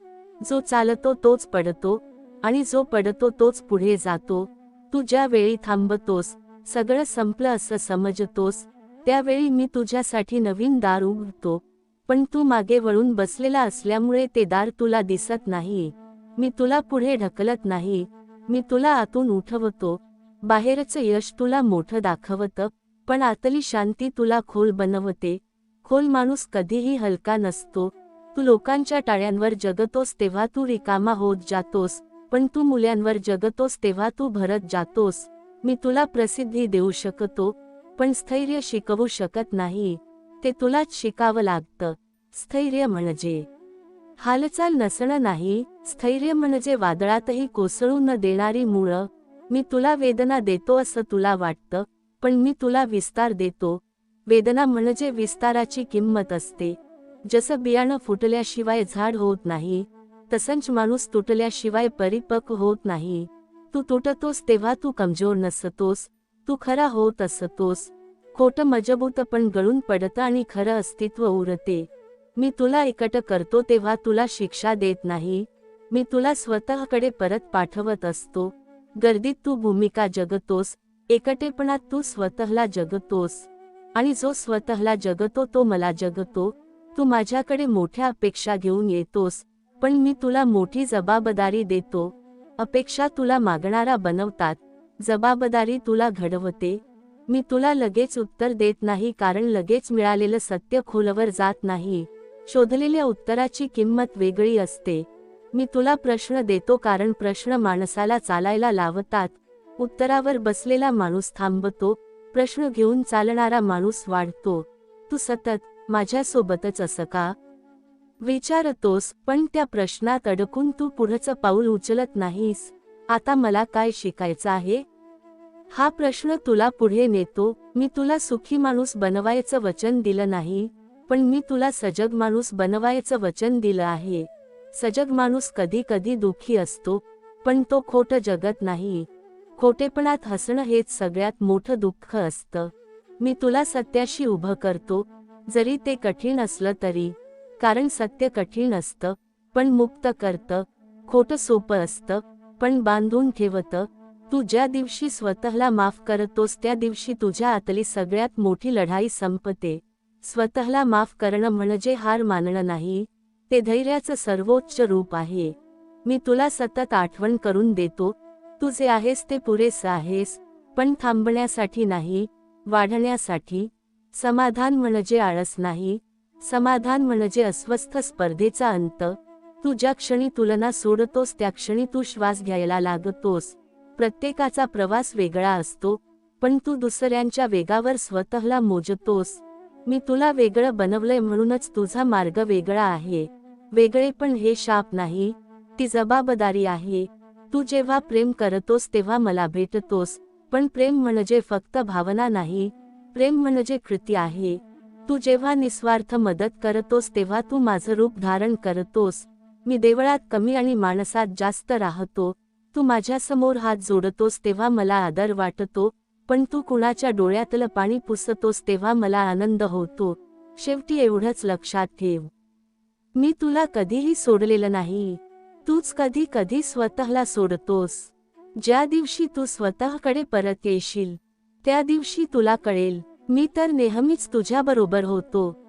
जो चालतो तोच पडतो, आणि जो पडतो तोच पुढे जातो. तू ज्या वेळी थांबतोस, सगळं संपलं असं समजतोस, त्यावेळी मी तुझ्यासाठी नवीन दार उघडतो. पण तू मागे वळून बसलेला असल्यामुळे ते दार तुला दिसत नाही. मी तुला पुढे ढकलत नाही, मी तुला आतून उठवतो. बाहेरचं यश तुला मोठं दाखवतं, पण आतली शांती तुला खोल बनवते. खोल माणूस कधीही हलका नसतो. तू लोकांच्या टाळ्यांवर जगतोस तेव्हा तू रिकामा होत जातोस, पण तू मुल्यांवर जगतोस तेव्हा तू भरत जातोस. मी तुला प्रसिद्धी देऊ शकतो, पण स्थैर्य शिकवू शकत नाही, ते तुलाच शिकावं लागतं. स्थैर्य म्हणजे हालचाल नसणं नाही, स्थैर्य म्हणजे वादळातही कोसळू न देणारी मुळं. मी तुला वेदना देतो असं तुला वाटतं, पण मी तुला विस्तार देतो. वेदना म्हणजे विस्ताराची किंमत असते. जसं बियाणं फुटल्याशिवाय झाड होत नाही, तसंच माणूस तुटल्याशिवाय परिपक्व होत नाही. तू तुटतोस तेव्हा तू कमजोर नसतोस, तू खरा होत असतोस. खोटं मजबूत पण गळून पडतं आणि खरं अस्तित्व उरते. मी तुला एकटं करतो तेव्हा तुला शिक्षा देत नाही, मी तुला स्वतःकडे परत पाठवत असतो. गर्दीत तू भूमिका जगतोस, एकटेपणात तू स्वतःला जगतोस. आणि जो स्वतःला जगतो तो मला जगतो. तू माझ्याकडे मोठ्या अपेक्षा घेऊन येतोस, पण मी तुला मोठी जबाबदारी देतो. अपेक्षा तुला मागणारा बनवतात, जबाबदारी तुला घडवते. मी तुला लगेच उत्तर देत नाही कारण लगेच मिळालेलं सत्य खोलवर जात नाही. शोधलेल्या उत्तराची किंमत वेगळी असते. मी तुला प्रश्न देतो कारण प्रश्न माणसाला चालायला लावतात. उत्तरावर बसलेला माणूस थांबतो, प्रश्न घेऊन चालणारा माणूस वाढतो. तू सतत माझ्यासोबतच असं का विचारतोस, पण त्या प्रश्नात अडकून तू पुढचं पाऊल उचलत नाहीस. आता मला काय शिकायचं आहे? हा प्रश्न तुला पुढे नेतो. मी तुला सुखी माणूस बनवायचं वचन दिलं नाही, पण मी तुला सजग माणूस बनवायचं वचन दिलं आहे. सजग माणूस कधी कधी दुःखी असतो, पण तो खोटं जगत नाही. खोटेपणात हसणं हेच सगळ्यात मोठं दुःख असतं. मी तुला सत्याशी उभं करतो, जरी ते कठीण असलं तरी. कारण सत्य कठीण असतं, पण मुक्त करतं. खोटं सोपं असतं, पण बांधून ठेवतं. तू ज्या दिवशी स्वतःला माफ करतोस त्या दिवशी तुझ्या आतली सगळ्यात मोठी लढाई संपते. स्वतःला माफ करणं म्हणजे हार मानणं नाही, ते धैर्याचं सर्वोच्च रूप आहे. मी तुला सतत आठवण करून देतो, तू जे आहेस ते पुरेसं आहेस, पण थांबण्यासाठी नाही, वाढण्यासाठी. समाधान म्हणजे आळस नाही, समाधान म्हणजे अस्वस्थ स्पर्धेचा अंत. तू ज्या क्षणी तुलना सोडतोस त्या क्षणी तू श्वास घ्यायला लागतोस. प्रत्येकाचा प्रवास वेगळा असतो, पण तू दुसऱ्यांच्या वेगावर स्वतःला मोजतोस. मी तुला वेगळं बनवलंय म्हणूनच तुझा मार्ग वेगळा आहे. वेगळेपण हे शाप नाही, ती जबाबदारी आहे. तू जेव्हा प्रेम करतोस तेव्हा मला भेटतोस, पण प्रेम म्हणजे फक्त भावना नाही, प्रेम म्हणजे कृती आहे. तू जेव्हा निस्वार्थ मदत करतोस तेव्हा तू माझं रूप धारण करतोस. मी देवळात कमी आणि माणसात जास्त राहतो. तू माझ्यासमोर हात जोडतोस तेव्हा मला आदर वाटतो, पण तू कुणाच्या डोळ्यातलं पाणी पुसतोस तेव्हा मला आनंद होतो. शेवटी एवढंच लक्षात ठेव, मी तुला कधीही सोडलेलं नाही. तूच कधी कधी स्वतःला सोडतोस. ज्या दिवशी तू स्वतःकडे परत येशील त्या दिवशी तुला कळेल, मी तर नेहमीच तुझ्याबरोबर होतो.